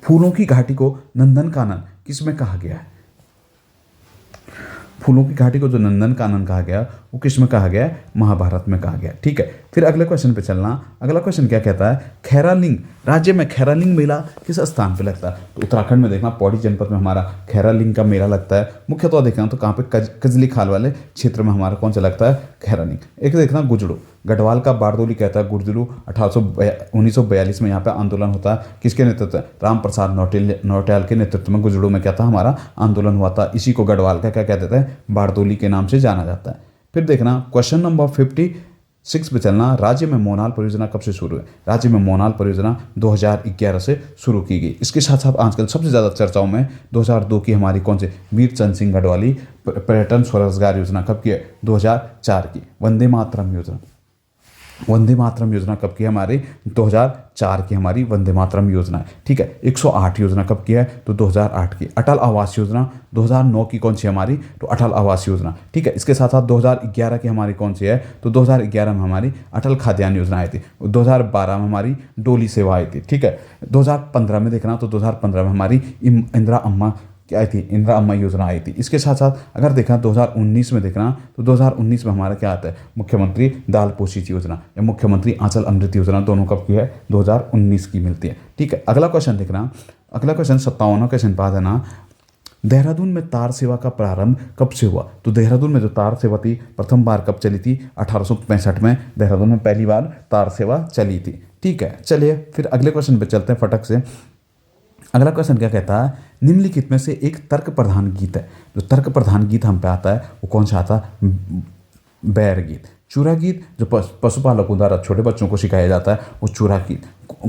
फूलों की घाटी को नंदनकानन किस में कहा गया है। फूलों की घाटी को जो नंदनकानन कहा गया वो किस में कहा गया, महाभारत में कहा गया। ठीक है, फिर अगले क्वेश्चन पे चलना। अगला क्वेश्चन क्या कहता है, खैरालिंग राज्य में खैरालिंग मेला किस स्थान पे लगता है। तो उत्तराखंड में देखना पौड़ी जनपद में हमारा खैरालिंग का मेला लगता है। मुख्यतः देखना तो कहाँ पे, कजली खाल वाले क्षेत्र में हमारा कौन सा लगता है, खैरालिंग। एक देखना गुजड़ू, गढ़वाल का बारदोली कहता है गुजड़ू। 1942 में यहाँ पे आंदोलन होता है, किसके नेतृत्व, राम प्रसाद नौटियाल के नेतृत्व में गुजड़ू में क्या था हमारा आंदोलन हुआ था। इसी को गढ़वाल का क्या कहते हैं, बारदोली के नाम से जाना जाता है। फिर देखना क्वेश्चन नंबर 56 पे चलना। राज्य में मोनाल परियोजना कब से शुरू है। राज्य में मोनाल परियोजना 2011 से शुरू की गई। इसके साथ साथ आजकल सबसे ज़्यादा चर्चाओं में 2002 की हमारी कौन सी, वीर चंद सिंह गढ़वाली पर्यटन स्वरोजगार योजना कब की है, 2004 की। वंदे मातरम योजना कब की है हमारी, 2004 की हमारी वंदे मातरम योजना है। ठीक है, 108 योजना कब की है, तो 2008 की। अटल आवास योजना 2009 की कौन सी हमारी, तो अटल आवास योजना। ठीक है, इसके साथ साथ 2011 की हमारी कौन सी है, तो 2011 में हमारी अटल खाद्यान्न योजना आई थी। 2012 में हमारी डोली सेवा आई थी। ठीक है, 2015 में देखना तो 2015 में हमारी इंदिरा अम्मा क्या आई थी, इंदिरा अम्मा योजना आई थी। इसके साथ साथ अगर देखना 2019 में देखना तो 2019 में हमारा क्या आता है, मुख्यमंत्री दाल पोषित योजना या मुख्यमंत्री आंचल अमृत योजना, दोनों कब की है, 2019 की मिलती है। ठीक है, अगला क्वेश्चन देखना। अगला क्वेश्चन 57वां क्वेश्चन पा देना। देहरादून में तार सेवा का प्रारंभ कब से हुआ। तो देहरादून में जो तार सेवा थी प्रथम बार कब चली थी, 1865 में देहरादून में पहली बार तार सेवा चली थी। ठीक है, चलिए फिर अगले क्वेश्चन पे चलते हैं फटक से। अगला क्वेश्चन क्या कहता है, निम्नलिखित में से एक तर्क प्रधान गीत है। जो तर्क प्रधान गीत हम पे आता है वो कौन सा आता है, बैर गीत। चूरा गीत जो पशुपालकों द्वारा छोटे बच्चों को सिखाया जाता है वो चूरा गीत।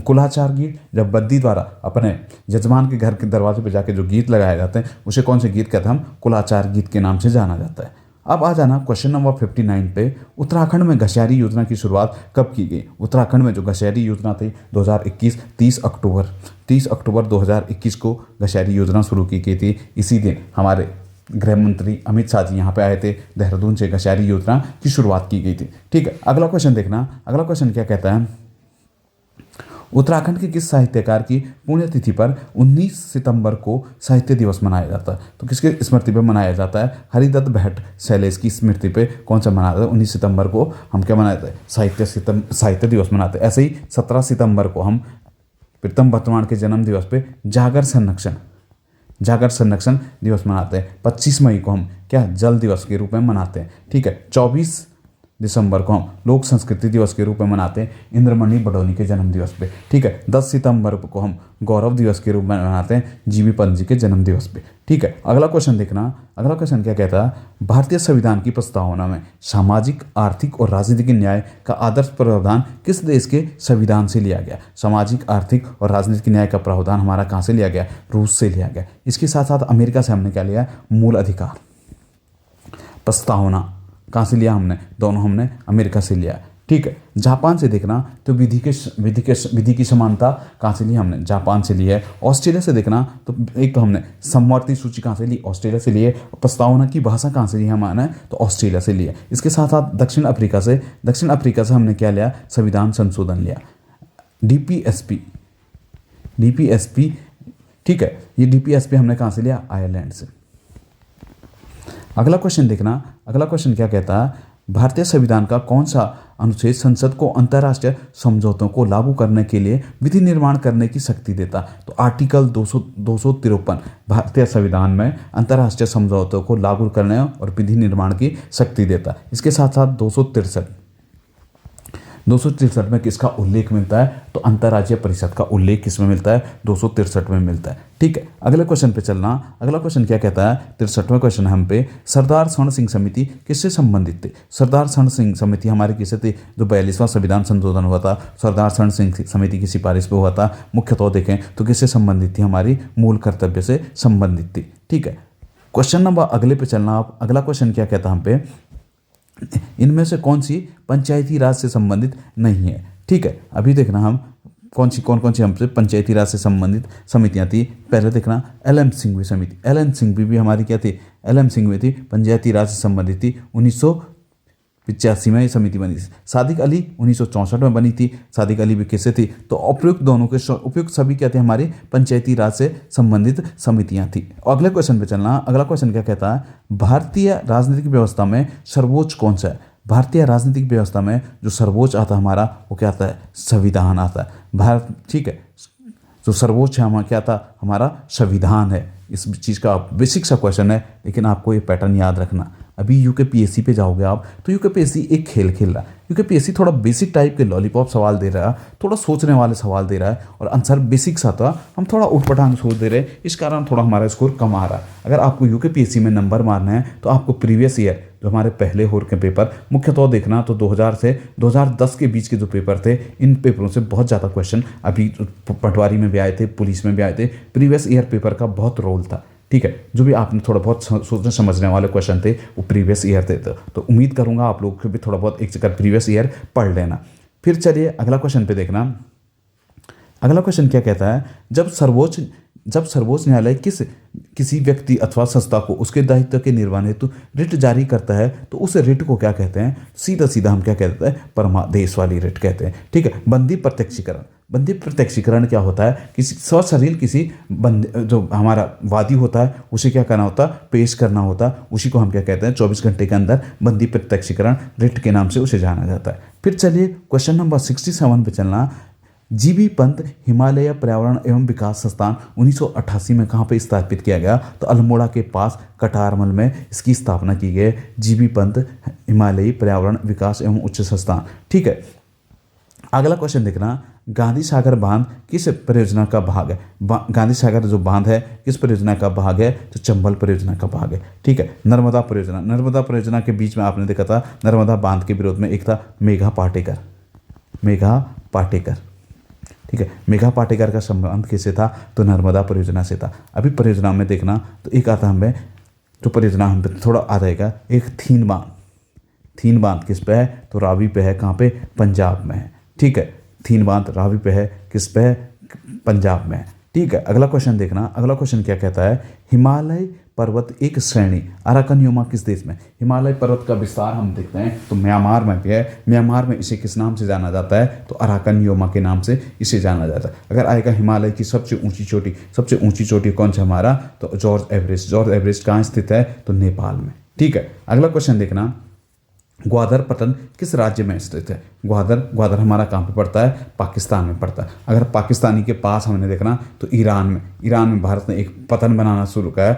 कुलाचार गीत जब बद्दी द्वारा अपने यजमान के घर के दरवाजे पर जाके जो गीत लगाए जाते हैं उसे कौन से गीत कहते हैं हम कुलाचार गीत के नाम से जाना जाता है। अब आ जाना क्वेश्चन नंबर 59 पे, उत्तराखंड में घसियारी योजना की शुरुआत कब की गई। उत्तराखंड में जो घसियारी योजना थी 2021 30 अक्टूबर 2021 को घसियारी योजना शुरू की गई थी। इसी दिन हमारे गृह मंत्री अमित शाह जी यहाँ पे आए थे, देहरादून से घसियारी योजना की शुरुआत की गई थी। ठीक है, अगला क्वेश्चन देखना। अगला क्वेश्चन क्या कहता है, उत्तराखंड के किस साहित्यकार की पुण्यतिथि पर 19 सितंबर को साहित्य दिवस मनाया जाता है। तो किसके स्मृति पे मनाया जाता है, हरिदत्त भट्ट शैलेश की स्मृति पे कौन सा मनाया जाता है। 19 सितंबर को हम क्या मनाते हैं, साहित्य दिवस मनाते हैं। ऐसे ही 17 सितंबर को हम प्रीतम वर्तमान के जन्म दिवस पे जागर संरक्षण दिवस मनाते हैं। 25 मई को हम क्या जल दिवस के रूप में मनाते हैं। ठीक है, 24 दिसंबर को हम लोक संस्कृति दिवस के रूप में मनाते हैं इंद्रमणि बडोनी के जन्म दिवस पे। ठीक है, 10 सितंबर को हम गौरव दिवस के रूप में मनाते हैं जीबी पंत जी के जन्म दिवस पे। ठीक है, अगला क्वेश्चन देखना। अगला क्वेश्चन क्या कहता है, भारतीय संविधान की प्रस्तावना में सामाजिक, आर्थिक और राजनीतिक न्याय का आदर्श प्रावधान किस देश के संविधान से लिया गया। सामाजिक, आर्थिक और राजनीतिक न्याय का प्रावधान हमारा कहाँ से लिया गया, रूस से लिया गया। इसके साथ साथ अमेरिका से हमने क्या लिया, मूल अधिकार प्रस्तावना कहाँ से लिया हमने, दोनों हमने अमेरिका से लिया। ठीक है, जापान से देखना तो विधि की समानता कहाँ से ली हमने, जापान से ली है। ऑस्ट्रेलिया से देखना तो एक तो हमने समवर्ती सूची कहाँ से ली, ऑस्ट्रेलिया से लिए। प्रस्तावना की भाषा कहाँ से ली हमने, तो ऑस्ट्रेलिया से लिया। इसके साथ साथ दक्षिण अफ्रीका से हमने क्या लिया, संविधान संशोधन लिया, डीपीएसपी। ठीक है, ये डीपीएसपी हमने कहाँ से लिया, आयरलैंड से। अगला क्वेश्चन देखना। अगला क्वेश्चन क्या कहता है, भारतीय संविधान का कौन सा अनुच्छेद संसद को अंतर्राष्ट्रीय समझौतों को लागू करने के लिए विधि निर्माण करने की शक्ति देता। तो आर्टिकल 253 भारतीय संविधान में अंतर्राष्ट्रीय समझौतों को लागू करने और विधि निर्माण की शक्ति देता। इसके साथ साथ 263 में किसका उल्लेख मिलता है, तो अंतर्राज्यीय परिषद का उल्लेख किसमें मिलता है, 263 में मिलता है। ठीक है, अगले क्वेश्चन पे चलना। अगला क्वेश्चन क्या कहता है, 63वां क्वेश्चन हम पे, सरदार स्वर्ण सिंह समिति किससे संबंधित थी। सरदार स्वर्ण सिंह समिति हमारी किससे थी, जो 42वां संविधान संशोधन हुआ था, सरदार स्वर्ण सिंह समिति की सिफारिश पे हुआ था। मुख्यतः देखें तो किससे संबंधित थी, हमारी मूल कर्तव्य से संबंधित थी। ठीक है, क्वेश्चन नंबर अगले पे चलना आप। अगला क्वेश्चन क्या कहता है हम पे, इनमें से कौन सी पंचायती राज से संबंधित नहीं है। ठीक है, अभी देखना हम कौन कौन सी हमसे पंचायती राज से संबंधित समितियां थी। पहले देखना एल.एम. सिंघवी समिति, एल.एम. सिंघवी भी हमारी क्या थी, एल.एम. सिंघवी थी, पंचायती राज से संबंधित थी। 1985 में ये समिति बनी थी। सादिक अली 1964 में बनी थी। सादिक अली भी किससे थी, तो उपयुक्त सभी क्या थे, हमारी पंचायती राज से संबंधित समितियां थी। अगले क्वेश्चन पे चलना। अगला क्वेश्चन क्या कहता है, भारतीय राजनीतिक व्यवस्था में सर्वोच्च कौन सा है। भारतीय राजनीतिक व्यवस्था में जो सर्वोच्च आता है हमारा, वो क्या आता है, संविधान आता है। भारत, ठीक है, जो सर्वोच्च है हमारा क्या था, हमारा संविधान है। इस चीज़ का बेसिक सा क्वेश्चन है, लेकिन आपको ये पैटर्न याद रखना। अभी यूकेपीएससी पे जाओगे आप तो यूकेपीएससी एक खेल खेल रहा है। यूकेपीएससी थोड़ा बेसिक टाइप के लॉलीपॉप सवाल दे रहा है, थोड़ा सोचने वाले सवाल दे रहा है, और आंसर बेसिक सा था, हम थोड़ा उठपटांग सोच दे रहे हैं, इस कारण थोड़ा हमारा स्कोर कम आ रहा है। अगर आपको यूकेपीएससी में नंबर मारना है तो आपको प्रीवियस ईयर जो हमारे पहले होर के पेपर मुख्यतः देखना, तो 2000 से 2010 के बीच के जो पेपर थे, इन पेपरों से बहुत ज़्यादा क्वेश्चन अभी पटवारी में भी आए थे, पुलिस में भी आए थे। प्रीवियस ईयर पेपर का बहुत रोल था। ठीक है, जो भी आपने थोड़ा बहुत सोचने समझने वाले क्वेश्चन थे वो प्रीवियस ईयर थे। तो उम्मीद करूंगा आप लोग भी थोड़ा बहुत एक चक्कर प्रीवियस ईयर पढ़ लेना। फिर चलिए अगला क्वेश्चन पे देखना। अगला क्वेश्चन क्या कहता है, जब सर्वोच्च न्यायालय किसी व्यक्ति अथवा संस्था को उसके दायित्व के निर्वहन हेतु रिट जारी करता है तो उस रिट को क्या कहते हैं, सीधा हम क्या कहते हैं, परमादेश वाली रिट कहते हैं। ठीक है, बंदी प्रत्यक्षीकरण क्या होता है, किसी सशरीर किसी जो हमारा वादी होता है उसे क्या करना होता है, पेश करना होता है, उसी को हम क्या कहते हैं, 24 घंटे के अंदर बंदी प्रत्यक्षीकरण रिट के नाम से उसे जाना जाता है। फिर चलिए क्वेश्चन नंबर 67 पे चलना। जीबी पंत हिमालय पर्यावरण एवं विकास संस्थान 1988 में कहाँ पे स्थापित किया गया, तो अल्मोड़ा के पास कटारमल में इसकी स्थापना की गई। जीबी पंत हिमालयी पर्यावरण विकास एवं उच्च संस्थान। ठीक है, अगला क्वेश्चन देखना। गांधी सागर बांध किस परियोजना का भाग है? गांधी सागर जो बांध है किस परियोजना का भाग है? तो चंबल परियोजना का भाग है। ठीक है। नर्मदा परियोजना, नर्मदा परियोजना के बीच में आपने देखा था नर्मदा बांध के विरोध में एक था मेघा पाटेकर, मेघा पाटेकर। ठीक है। मेघा पाटेकर का संबंध किससे था? तो नर्मदा परियोजना से था। अभी परियोजना में देखना तो एक आता हमें जो परियोजना हम पे थोड़ा आ जाएगा, एक थीन बांध, थीन बांध किस पे है? तो रावी पे है। कहाँ पे? पंजाब में है। ठीक है। थीन बांध रावी पे है, किस पे है? पंजाब में है। ठीक है। अगला क्वेश्चन देखना, अगला क्वेश्चन क्या कहता है? हिमालय पर्वत एक श्रेणी अराकनयोमा किस देश में? हिमालय पर्वत का विस्तार हम देखते हैं तो म्यांमार में भी है। म्यांमार में इसे किस नाम से जाना जाता है? तो अराकनयोमा के नाम से इसे जाना जाता है। अगर आएगा हिमालय की सबसे ऊंची चोटी कौन सा हमारा? तो जॉर्ज एवरेस्ट। जॉर्ज एवरेस्ट कहाँ स्थित है? तो नेपाल में। ठीक है। अगला क्वेश्चन देखना, ग्वादर पट्टन किस राज्य में स्थित है? ग्वादर हमारा कहाँ पे पड़ता है? पाकिस्तान में पड़ता है। अगर पाकिस्तानी के पास हमने देखना तो ईरान में भारत ने एक पतन बनाना शुरू किया,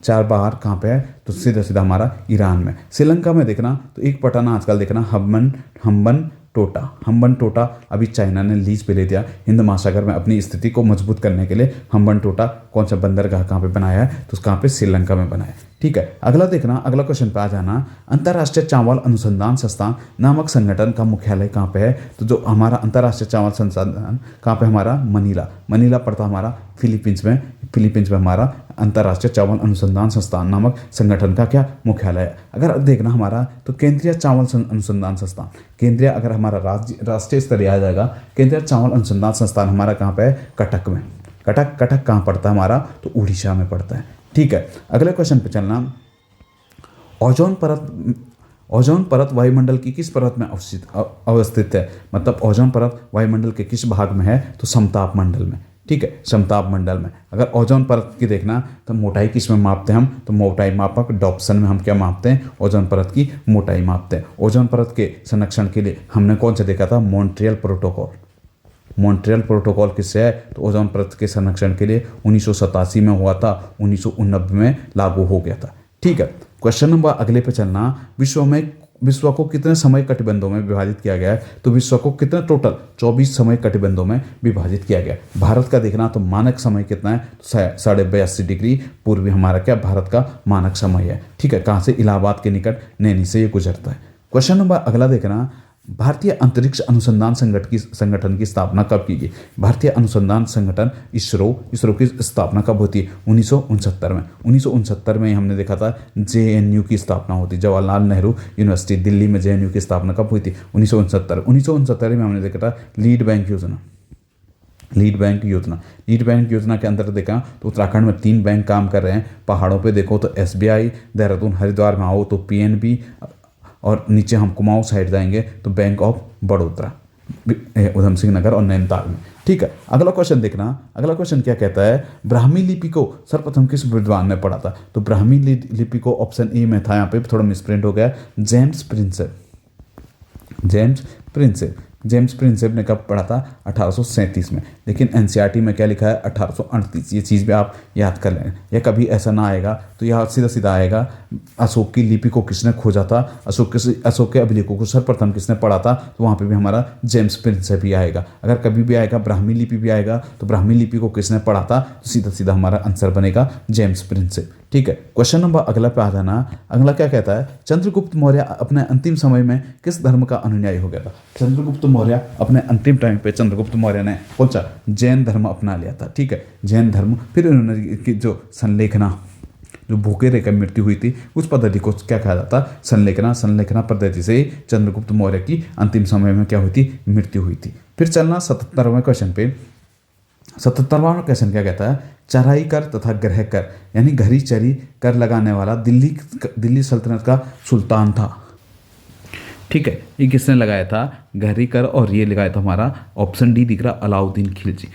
चार बाहर कहाँ पे है? तो सीधा सीधा हमारा ईरान में। श्रीलंका में देखना तो एक पटन आजकल देखना हम्बन टोटा अभी चाइना ने लीज पे ले दिया हिंद महासागर में अपनी स्थिति को मजबूत करने के लिए। हम्बन टोटा कौन सा बंदरगाह कहाँ पे बनाया है? तो कहाँ पे? श्रीलंका में बनाया है। ठीक है। अगला देखना, अगला क्वेश्चन पे आ जाना, अंतर्राष्ट्रीय चावल अनुसंधान संस्थान नामक संगठन का मुख्यालय कहाँ पे है? तो जो हमारा अंतर्राष्ट्रीय चावल संस्थान कहाँ पे? हमारा मनीला पड़ता हमारा फिलीपींस में हमारा अंतर्राष्ट्रीय चावल अनुसंधान संस्थान नामक संगठन का क्या मुख्यालय है? अगर देखना हमारा तो केंद्रीय चावल अनुसंधान संस्थान, केंद्रीय अगर हमारा राष्ट्रीय स्तरीय आ जाएगा, केंद्रीय चावल अनुसंधान संस्थान हमारा कहाँ पे है? कटक में। कटक कहाँ पड़ता है हमारा? तो उड़ीसा में पड़ता है। ठीक है। अगले क्वेश्चन पे चलना, ओजोन परत वायुमंडल की किस परत में अवस्थित है? मतलब ओजोन परत वायुमंडल के किस भाग में है? तो समताप मंडल में। ठीक है। समताप मंडल में। अगर ओजोन परत की देखना तो मोटाई किस में मापते हैं हम? तो मोटाई मापक डॉप्सन में हम क्या मापते हैं? ओजोन परत की मोटाई मापते हैं। ओजोन परत के संरक्षण के लिए हमने कौन सा देखा था? मॉन्ट्रियल प्रोटोकॉल किससे है? तो ओजोन परत के संरक्षण के लिए 1987 में हुआ था, 1989 में लागू हो गया था। ठीक है। क्वेश्चन नंबर अगले पे चलना, विश्व को कितने समय कटिबंधों में विभाजित किया गया है? तो विश्व को कितने टोटल 24 समय कटिबंधों में विभाजित किया गया। भारत का देखना तो मानक समय कितना है? तो 82.5 डिग्री पूर्वी हमारा क्या भारत का मानक समय है। ठीक है। कहाँ से? इलाहाबाद के निकट नैनी से ये गुजरता है। क्वेश्चन नंबर अगला देखना, भारतीय अंतरिक्ष अनुसंधान संगठन की स्थापना कब की गई? भारतीय अनुसंधान संगठन इसरो की स्थापना कब होती है? 1969 में। 1969 में हमने देखा था JNU की स्थापना होती, जवाहरलाल नेहरू यूनिवर्सिटी दिल्ली में JNU की स्थापना कब हुई थी? 1969 में हमने देखा था लीड बैंक योजना के अंतर्गत देखा तो उत्तराखंड में 3 बैंक काम कर रहे हैं। पहाड़ों पे देखो तो SBI, देहरादून हरिद्वार में आओ तो PNB, और नीचे हम कुमाऊं साइड जाएंगे तो बैंक ऑफ बड़ौदा, उधम सिंह नगर और नैनीताल में। ठीक है। अगला क्वेश्चन देखना, अगला क्वेश्चन क्या कहता है? ब्राह्मी लिपि को सर्वप्रथम किस विद्वान ने पढ़ा था? तो ब्राह्मी लिपि को ऑप्शन ए में था, यहाँ पे थोड़ा मिसप्रिंट हो गया, जेम्स प्रिंसेप ने कब पढ़ा था? 1837 में। लेकिन NCERT में क्या लिखा है? 1838। ये चीज़ भी आप याद कर लें, या कभी ऐसा ना आएगा तो यह सीधा आएगा अशोक की लिपि को किसने खोजा था, अशोक के अभिलेखों को सर्वप्रथम किसने पढ़ा था? तो वहाँ पे भी हमारा जेम्स प्रिंसेप ही आएगा। अगर कभी भी आएगा ब्राह्मी लिपि भी आएगा तो ब्राह्मी लिपि को किसने पढ़ा था? तो सीधा हमारा आंसर बनेगा जेम्स प्रिंसेप। ठीक है। क्वेश्चन नंबर अगला पे आ जाना, अगला क्या कहता है? चंद्रगुप्त मौर्य अपने अंतिम समय में किस धर्म का अनुयायी हो गया था? चंद्रगुप्त मौर्य अपने अंतिम टाइम पे चंद्रगुप्त मौर्य ने कौन सा? जैन धर्म अपना लिया था। ठीक है। जैन धर्म। फिर उन्होंने जो संलेखना, जो भूखे रहकर मृत्यु हुई थी, उस पद्धति को क्या कहा जाता? संलेखना पद्धति से चंद्रगुप्त मौर्य की अंतिम समय में क्या हुई थी? मृत्यु हुई थी। फिर चलना 77वें क्वेश्चन पे। 77वां क्वेश्चन क्या कहता है? चराई कर तथा ग्रह कर यानी घरी चरी कर लगाने वाला दिल्ली सल्तनत का सुल्तान था। ठीक है। ये किसने लगाया था? घरी कर, और ये लगाया था हमारा ऑप्शन डी दिख रहा, अलाउद्दीन खिलजी।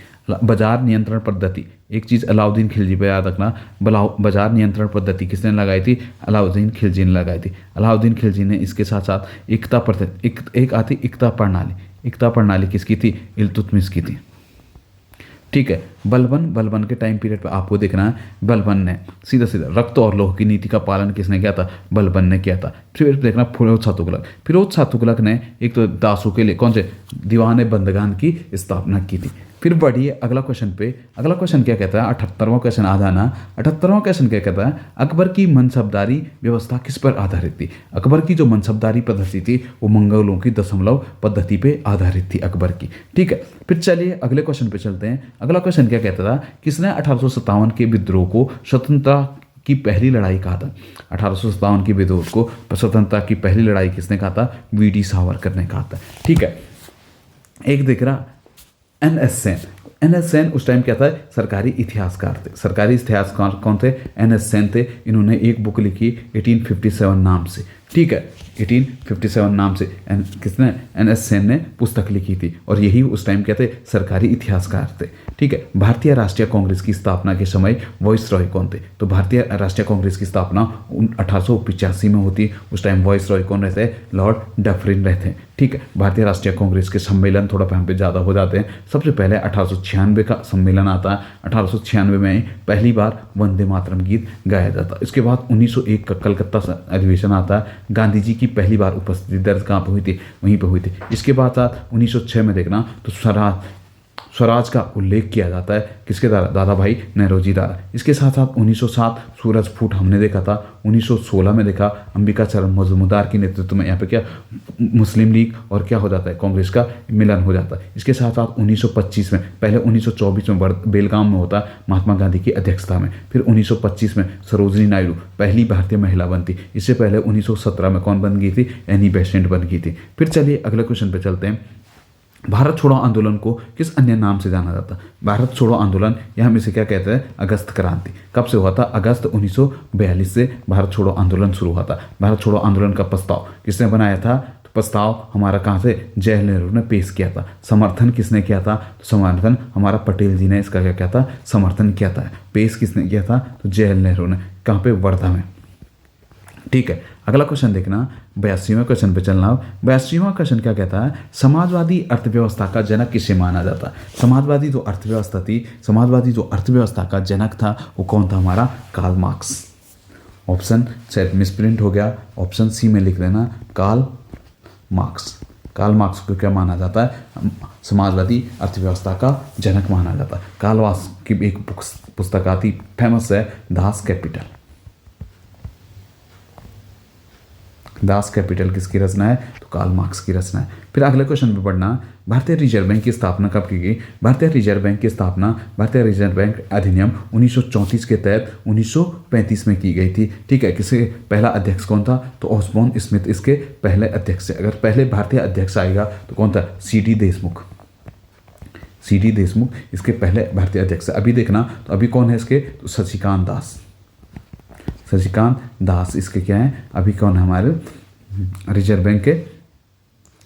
बाजार नियंत्रण पद्धति, एक चीज़ अलाउद्दीन खिलजी पे याद रखना, बाजार नियंत्रण पद्धति किसने लगाई थी? अलाउद्दीन खिलजी ने लगाई थी। अलाउद्दीन खिलजी ने इसके साथ साथ एकता प्रणाली किसकी थी? इल्तुतमिश की थी। ठीक है। बलबन के टाइम पीरियड पे आपको देखना है, बलबन ने सीधा सीधा रक्त और लौह की नीति का पालन किसने किया था? बलबन ने किया था। फिर देखना फिरोज शाह तुगलक ने एक तो दासों के लिए कौन से दीवाने बंदगान की स्थापना की थी। फिर बढ़िए अगला क्वेश्चन पे। अगला क्वेश्चन क्या कहता है? 78वां क्वेश्चन आ जाना। 78वां क्वेश्चन क्या कहता है? अकबर की मनसबदारी व्यवस्था किस पर आधारित थी? अकबर की जो मनसबदारी पद्धति थी वो मंगलों की दशमलव पद्धति पे आधारित थी अकबर की। ठीक है, फिर चलिए अगले क्वेश्चन पे चलते हैं। अगला क्वेश्चन क्या कहता था? किसने 1857 के विद्रोह को स्वतंत्रता की पहली लड़ाई कहा था? 1857 के विद्रोह को स्वतंत्रता की पहली लड़ाई किसने कहा था? वी.डी. सावरकर ने कहा था। ठीक है, एक देख रहा एन.एस. सेन। एन.एस. सेन उस टाइम क्या था? सरकारी इतिहासकार थे। सरकारी इतिहासकार कौन थे? एन.एस. सेन थे। इन्होंने एक बुक लिखी 1857 नाम से। ठीक है, 1857 नाम से किसने? एन.एस. सेन ने पुस्तक लिखी थी और यही उस टाइम क्या थे? सरकारी इतिहासकार थे। ठीक है, भारतीय राष्ट्रीय कांग्रेस की स्थापना के समय वॉइस रॉय कौन थे? तो भारतीय राष्ट्रीय कांग्रेस की स्थापना 1885 में होती। उस टाइम वॉइस रॉय कौन रहते? लॉर्ड डफरिन रहते। ठीक है, भारतीय राष्ट्रीय कांग्रेस के सम्मेलन थोड़ा यहाँ पे ज़्यादा हो जाते हैं। सबसे पहले 1896 का सम्मेलन आता है। 1896 में पहली बार वंदे मातरम गीत गाया जाता है। इसके बाद 1901 का कलकत्ता अधिवेशन आता है। गांधी जी की पहली बार उपस्थिति दर्ज कहाँ पर हुई थी? वहीं पर हुई थी। इसके बाद 1906 में देखना तो स्वराज का उल्लेख किया जाता है किसके द्वारा? दादा भाई नेहरूजी द्वारा। इसके साथ साथ 1907 सूरज फूट हमने देखा था। 1916 में देखा अंबिका चरण मजूमदार के नेतृत्व में यहाँ पे क्या मुस्लिम लीग और क्या हो जाता है? कांग्रेस का मिलन हो जाता है। इसके साथ साथ 1925 में, पहले 1924 में बेलगाम में होता महात्मा गांधी की अध्यक्षता में। फिर 1925 में सरोजनी नायडू पहली भारतीय महिला बनती। इससे पहले 1917 में कौन बन गई थी? एनी बेसेंट बन गई थी। फिर चलिए अगले क्वेश्चन पे चलते हैं। भारत छोड़ो आंदोलन को किस अन्य नाम से जाना जाता है? भारत छोड़ो आंदोलन या हम इसे क्या कहते हैं? अगस्त क्रांति। कब से हुआ था? अगस्त 1942 से भारत छोड़ो आंदोलन शुरू हुआ था। भारत छोड़ो आंदोलन का प्रस्ताव किसने बनाया था? तो प्रस्ताव हमारा कहाँ से? जवाहरलाल नेहरू ने पेश किया था। समर्थन किसने किया था? तो समर्थन हमारा पटेल जी ने इसका क्या किया था? समर्थन किया था। पेश किसने किया था? तो जवाहरलाल नेहरू ने। कहाँ पे? वर्धा में। ठीक है, अगला क्वेश्चन देखना 82वें क्वेश्चन पे चलना। 82वां क्वेश्चन क्या कहता है? समाजवादी अर्थव्यवस्था का जनक किसे माना जाता है? समाजवादी जो अर्थव्यवस्था थी, समाजवादी जो अर्थव्यवस्था का जनक था वो कौन था? हमारा कार्ल मार्क्स। ऑप्शन शायद मिसप्रिंट हो गया, ऑप्शन सी में लिख देना कार्ल मार्क्स। कार्ल मार्क्स को क्या माना जाता है? समाजवादी अर्थव्यवस्था का जनक माना जाता है। कार्ल मार्क्स की एक पुस्तक आती फेमस है दास कैपिटल। दास कैपिटल किसकी रचना है? तो कार्ल मार्क्स की रचना है। फिर अगले क्वेश्चन पे पढ़ना, भारतीय रिजर्व बैंक की स्थापना कब की गई? भारतीय रिजर्व बैंक की स्थापना भारतीय रिजर्व बैंक अधिनियम 1934 के तहत 1935 में की गई थी। ठीक है, किसे पहला अध्यक्ष कौन था? तो ऑसबॉर्न स्मिथ इसके पहले अध्यक्ष थे। अगर पहले भारतीय अध्यक्ष आएगा तो कौन था? सी.डी. देशमुख। सी.डी. देशमुख इसके पहले भारतीय अध्यक्ष। अभी देखना तो अभी कौन है इसके? तो शशिकांत दास। शशिकांत दास इसके क्या है? अभी कौन है? हमारे रिजर्व बैंक के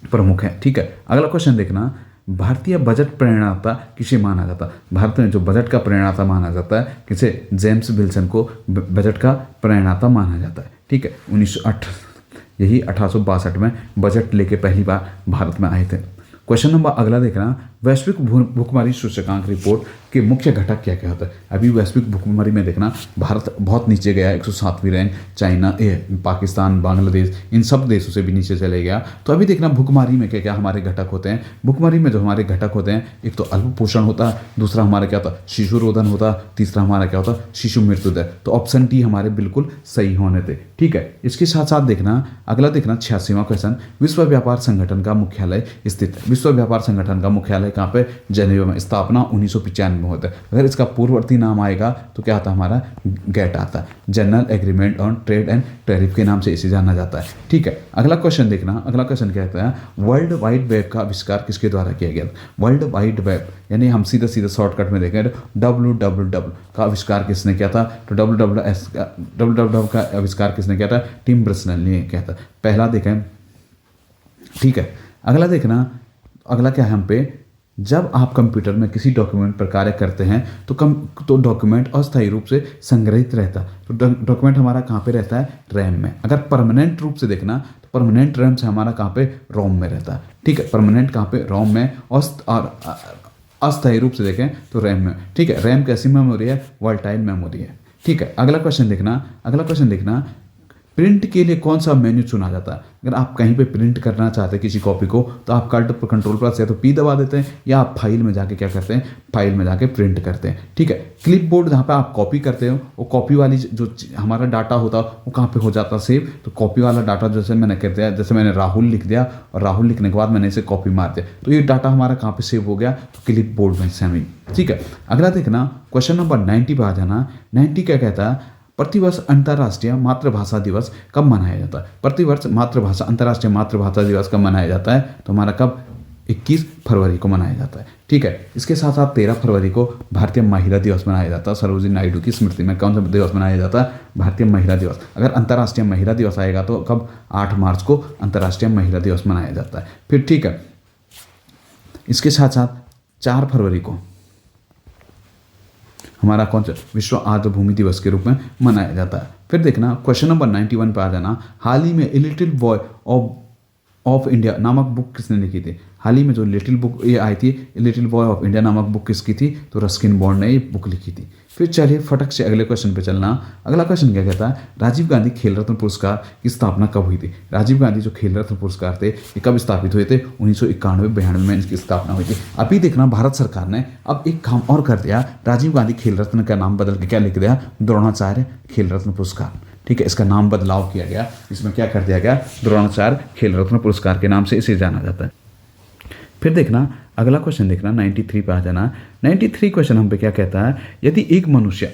प्रमुख हैं। ठीक है, अगला क्वेश्चन देखना, भारतीय बजट प्रणेता किसे माना जाता है? भारत में जो बजट का प्रणेता माना जाता है किसे? जेम्स विल्सन को बजट का प्रणेता माना जाता है। ठीक है, 1862 में बजट लेके पहली बार भारत में आए थे। क्वेश्चन नंबर अगला देखना, वैश्विक भुखमरी सूचकांक रिपोर्ट के मुख्य घटक क्या क्या होता है? अभी वैश्विक भुखमरी में देखना भारत बहुत नीचे गया, 107वीं रैंक। चाइना, पाकिस्तान, बांग्लादेश इन सब देशों से भी नीचे चले गया। तो अभी देखना भुखमरी में क्या क्या हमारे घटक होते हैं। भुखमरी में जो हमारे घटक होते हैं, एक तो अल्प पोषण होता है, दूसरा हमारा क्या होता है? शिशु रोधन होता है, तीसरा हमारा क्या होता है? शिशु मृत्यु दर। तो ऑप्शन डी हमारे बिल्कुल सही होने थे। ठीक है, इसके साथ साथ देखना अगला देखना 86वां क्वेश्चन, विश्व व्यापार संगठन का मुख्यालय स्थित है। विश्व व्यापार संगठन का मुख्यालय कहाँ पे? जेनेवा में। स्थापना 1995 में होता है। अगर इसका पूर्ववर्ती नाम आएगा तो क्या आता है? हमारा गेट आता है, general agreement on trade and tariff के नाम से इसे जाना जाता है। ठीक है, अगला क्वेश्चन देखना। अगला क्वेश्चन कहता है, वर्ल्ड वाइड वेब का आविष्कार किसके द्वारा किया गया? वर्ल्ड वाइड वेब यानी हम सीधा सीधा शॉर्टकट में देखें WWW का आविष्कार किसने किया था? तो WWW का आविष्कार किसने किया था? टिम बर्नर्स ने किया था। पहला देखें। ठीक है, अगला देखना, अगला क्या है हम पे, जब आप कंप्यूटर में किसी डॉक्यूमेंट पर कार्य करते हैं तो डॉक्यूमेंट अस्थायी रूप से संग्रहित रहता है। तो डॉक्यूमेंट हमारा कहाँ पे रहता है? रैम में। अगर परमानेंट रूप से देखना तो परमानेंट रैम से हमारा कहाँ पे? रोम में रहता है। ठीक है, परमानेंट कहाँ पे? रोम में। और अस्थायी रूप से देखें तो रैम में, ठीक है। रैम कैसी मेमोरी है? वोलेटाइल मेमोरी है, ठीक है। अगला क्वेश्चन देखना, प्रिंट के लिए कौन सा मेन्यू चुना जाता है? अगर आप कहीं पे प्रिंट करना चाहते हैं किसी कॉपी को, तो आप कंट्रोल प्लस या तो पी दबा देते हैं, या आप फाइल में जाके क्या करते हैं, फाइल में जाके प्रिंट करते हैं, ठीक है। क्लिप बोर्ड जहाँ पे आप कॉपी करते हो, वो कॉपी वाली जो हमारा डाटा होता है वो कहाँ पे हो जाता है सेव, तो कॉपी वाला डाटा जैसे मैंने कर दिया, जैसे मैंने राहुल लिख दिया और राहुल लिखने के बाद मैंने इसे कॉपी मार दिया, तो ये डाटा हमारा कहाँ पे सेव हो गया, तो क्लिप बोर्ड में सेव, ठीक है। अगला देखना, क्वेश्चन नंबर 90 पे आ जाना। 90 क्या कहता है? प्रतिवर्ष अंतर्राष्ट्रीय मातृभाषा दिवस कब मनाया जाता है? प्रतिवर्ष अंतर्राष्ट्रीय मातृभाषा दिवस कब मनाया जाता है? तो हमारा कब? 21 फरवरी को मनाया जाता है, ठीक है। इसके साथ साथ 13 फरवरी को भारतीय महिला दिवस मनाया जाता है, सरोजिनी नायडू की स्मृति में। कौन सा दिवस मनाया जाता है? भारतीय महिला दिवस। अगर अंतर्राष्ट्रीय महिला दिवस आएगा तो कब? 8 मार्च को अंतर्राष्ट्रीय महिला दिवस मनाया जाता है। फिर ठीक है, इसके साथ साथ 4 फरवरी को हमारा कौन सा? विश्व आर्द्रभूमि दिवस के रूप में मनाया जाता है। फिर देखना, क्वेश्चन नंबर 91 पे आ जाना। हाल ही में a little boy of India नामक बुक किसने लिखी थी? हाल ही में जो लिटिल बुक ये आई थी, लिटिल बॉय ऑफ इंडिया नामक बुक किसकी थी? तो रस्किन बॉन्ड ने ये बुक लिखी थी। फिर चलिए फटक से अगले क्वेश्चन पे चलना। अगला क्वेश्चन क्या कहता है? राजीव गांधी खेल रत्न पुरस्कार की स्थापना कब हुई थी? राजीव गांधी जो खेल रत्न पुरस्कार थे ये कब स्थापित हुए थे? 1991-92 में इनकी स्थापना हुई थी। अभी देखना, भारत सरकार ने अब एक काम और कर दिया, राजीव गांधी खेल रत्न का नाम बदल के क्या लिख दिया? द्रोणाचार्य खेल रत्न पुरस्कार, ठीक है। इसका नाम बदलाव किया गया, इसमें क्या कर दिया गया? द्रोणाचार्य खेल रत्न पुरस्कार के नाम से इसे जाना जाता है। फिर देखना, अगला क्वेश्चन देखना, 93 पे आ जाना। 93 क्वेश्चन हम पे क्या कहता है? यदि एक मनुष्य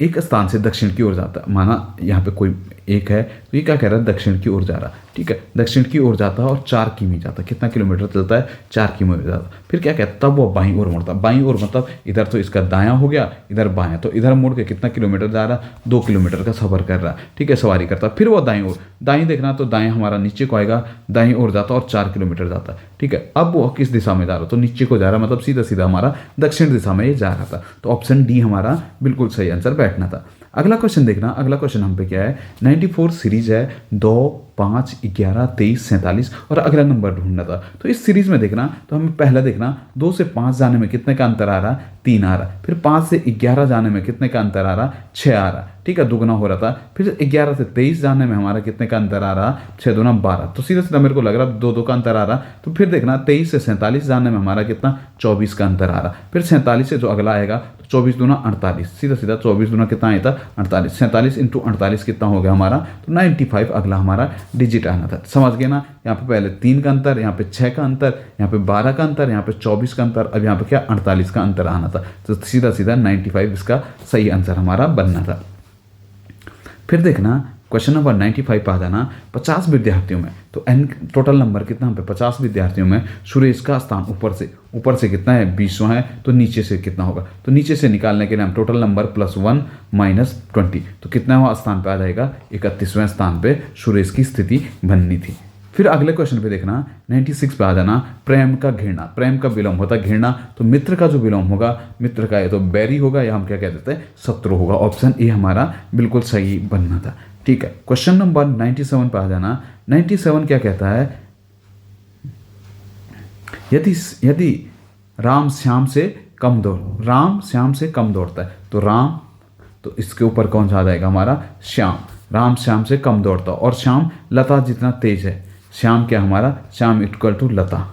एक स्थान से दक्षिण की ओर जाता है, माना यहाँ पे कोई एक है, तो ये क्या कह रहा है? दक्षिण की ओर जा रहा है, ठीक है। दक्षिण की ओर जाता है और 4 किमी जाता है। कितना किलोमीटर चलता है? 4 किलोमीटर जाता है। फिर क्या कहता है? तब वो बाईं ओर मुड़ता है। बाईं ओर मतलब इधर तो इसका दायां हो गया, इधर बायां, तो इधर मुड़ के कितना किलोमीटर जा रहा है? 2 किलोमीटर का सफर कर रहा है, ठीक है, सवारी करता है। फिर वो दाईं ओर, दाईं देखना तो दाएं हमारा नीचे को आएगा, दाईं ओर जाता है और 4 किलोमीटर जाता है, ठीक है। अब वो किस दिशा में जा रहा है? तो नीचे को जा रहा है, मतलब सीधा सीधा हमारा दक्षिण दिशा में ये जा रहा था। तो ऑप्शन डी हमारा बिल्कुल सही आंसर बैठना था। अगला क्वेश्चन देखना, अगला क्वेश्चन हम पे क्या है? 94 सीरीज है, 2, 5, 11, 23, 47 और अगला नंबर ढूंढना था। तो इस सीरीज में देखना, तो हमें पहला देखना 2 से 5 जाने में कितने का अंतर आ रहा? 3 आ रहा। फिर 5 से 11 जाने में कितने का अंतर आ रहा? 6 आ रहा, ठीक है, दुगना हो रहा था। फिर 11 से 23 जाने में हमारा कितने का अंतर आ रहा? 6 दूना 12। तो सीधा सीधा मेरे को लग रहा 2 का अंतर आ रहा। तो फिर देखना 23 से 47 जाने में हमारा कितना? 24 का अंतर आ रहा। फिर 47 से जो अगला आएगा तो 24 दूना 48, सीधा सीधा 24 दूना कितना आया था? 48। 47 इंटू 48 कितना हो गया हमारा? तो 95 अगला हमारा डिजिट आना था। समझ गए ना? यहाँ पे पहले 3 का अंतर, यहाँ पे 6 का अंतर, यहाँ पे 12 का अंतर, यहाँ पे 24 का अंतर, अब यहाँ पे क्या? 48 का अंतर आना था। तो सीधा सीधा 95 इसका सही आंसर हमारा बनना था। फिर देखना, क्वेश्चन नंबर 95 पे आ जाना। 50 विद्यार्थियों में, तो एन टोटल नंबर कितना हम पे? 50 विद्यार्थियों में सुरेश का स्थान ऊपर से कितना है? 20वां है। तो नीचे से कितना होगा? तो नीचे से निकालने के लिए हम टोटल नंबर +1 - 20, तो कितना स्थान पे आ जाएगा? 31वें स्थान पे सुरेश की स्थिति बननी थी। फिर अगले क्वेश्चन पे देखना, 96 पे आ जाना। प्रेम का घृणा, प्रेम का विलोम होता है घृणा, तो मित्र का जो विलोम होगा, मित्र का या तो बैरी होगा या हम क्या कह देते हैं? शत्रु होगा। ऑप्शन ए हमारा बिल्कुल सही बनना था, ठीक है। क्वेश्चन नंबर 97 पे आ जाना। 97 क्या कहता है? यदि राम श्याम से कम दौड़ता है, तो राम, तो इसके ऊपर कौन सा आ जाएगा हमारा? श्याम। राम श्याम से कम दौड़ता, और श्याम लता जितना तेज है। श्याम क्या हमारा? श्याम इक्वल टू लता,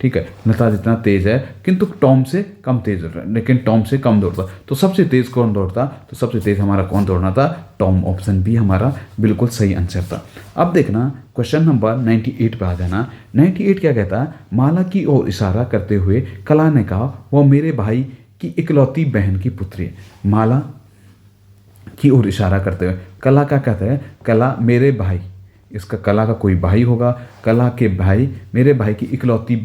ठीक है। लता जितना तेज है किंतु टॉम से कम तेज होता है, लेकिन टॉम से कम दौड़ता। तो सबसे तेज कौन दौड़ता? तो सबसे तेज हमारा कौन दौड़ना था? टॉम। ऑप्शन बी हमारा बिल्कुल सही आंसर था। अब देखना, क्वेश्चन नंबर 98 पे आ जाना। 98 क्या कहता है? माला की ओर इशारा करते हुए कला ने कहा, वह मेरे भाई की इकलौती बहन की पुत्री है। माला की ओर इशारा करते हुए कला क्या कहते हैं? कला मेरे भाई, इसका कला का कोई भाई होगा, कला के भाई, मेरे भाई की इकलौती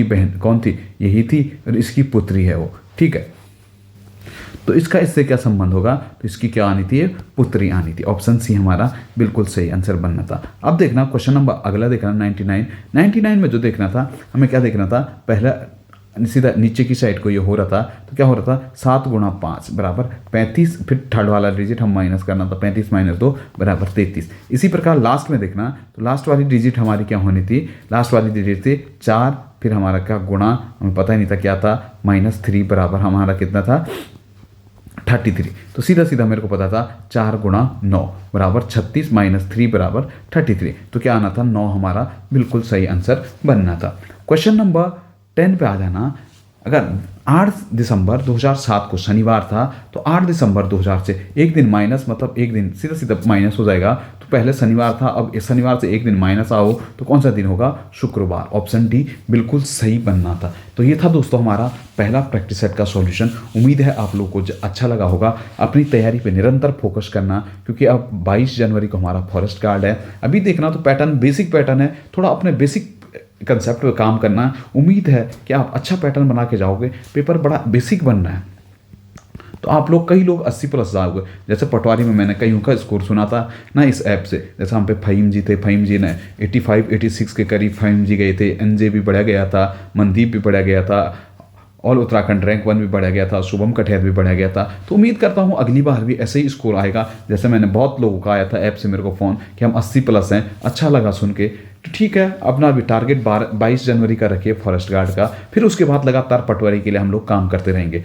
बहन कौन थी? यही थी, और इसकी पुत्री है वो, ठीक है। तो इसका इससे क्या संबंध होगा? तो इसकी क्या आनी थी? पुत्री आनी थी। ऑप्शन सी हमारा बिल्कुल सही आंसर बनना था। अब देखना, क्वेश्चन नंबर अगला देखना 99 में जो देखना था हमें, क्या देखना था? पहला सीधा नीचे की साइड को ये हो रहा था, तो क्या हो रहा था? 7 × 5 = 35। फिर थर्ड वाला डिजिट हम माइनस करना था, 35 - 2 = 33। इसी प्रकार लास्ट में देखना, तो लास्ट वाली डिजिट हमारी क्या होनी थी? लास्ट वाली डिजिट थी 4, फिर हमारा क्या गुणा, हमें पता ही नहीं था क्या था, -3 बराबर हमारा कितना था 33। तो सीधा सीधा मेरे को पता था 4 गुणा 9 बराबर 36 -3 बराबर 33। तो क्या आना था 9 हमारा बिल्कुल सही आंसर बनना था। क्वेश्चन नंबर 10 पे आ जाना। अगर 8 दिसंबर 2007 को शनिवार था तो 8 दिसंबर 2000 से एक दिन माइनस, मतलब एक दिन सीधा सीधा माइनस हो जाएगा। तो पहले शनिवार था, अब इस शनिवार से एक दिन माइनस आओ तो कौन सा दिन होगा, शुक्रवार। ऑप्शन डी बिल्कुल सही बनना था। तो ये था दोस्तों हमारा पहला प्रैक्टिस सेट का सॉल्यूशन। उम्मीद है आप लोगों को अच्छा लगा होगा। अपनी तैयारी पे निरंतर फोकस करना, क्योंकि अब 22 जनवरी को हमारा फॉरेस्ट गार्ड है। अभी देखना तो पैटर्न बेसिक पैटर्न है, थोड़ा अपने बेसिक कंसेप्ट पे काम करना। उम्मीद है कि आप अच्छा पैटर्न बना के जाओगे। पेपर बड़ा बेसिक बन रहा है, तो आप लोग कई लोग 80+ जाओगे। जैसे पटवारी में मैंने कईयों का स्कोर सुना था ना इस ऐप से। जैसे हम पे फहीम जी थे, फहीम जी ने 85-86 के करीब फहीम जी गए थे। एनजे भी बढ़ा गया था, मनदीप भी बढ़ा गया था, ऑल उत्तराखंड रैंक 1 भी बढ़ा गया था, शुभम कठेर भी बढ़ा गया था। तो उम्मीद करता हूँ अगली बार भी ऐसे ही स्कोर आएगा। जैसे मैंने बहुत लोगों का आया था ऐप से मेरे को फ़ोन कि हम 80+ हैं, अच्छा लगा सुन के। तो ठीक है, अपना भी टारगेट 22 जनवरी का रखिए फॉरेस्ट गार्ड का, फिर उसके बाद लगातार पटवारी के लिए हम लोग काम करते रहेंगे।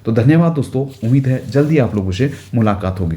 तो धन्यवाद दोस्तों, उम्मीद है जल्दी आप लोगों से मुलाकात होगी।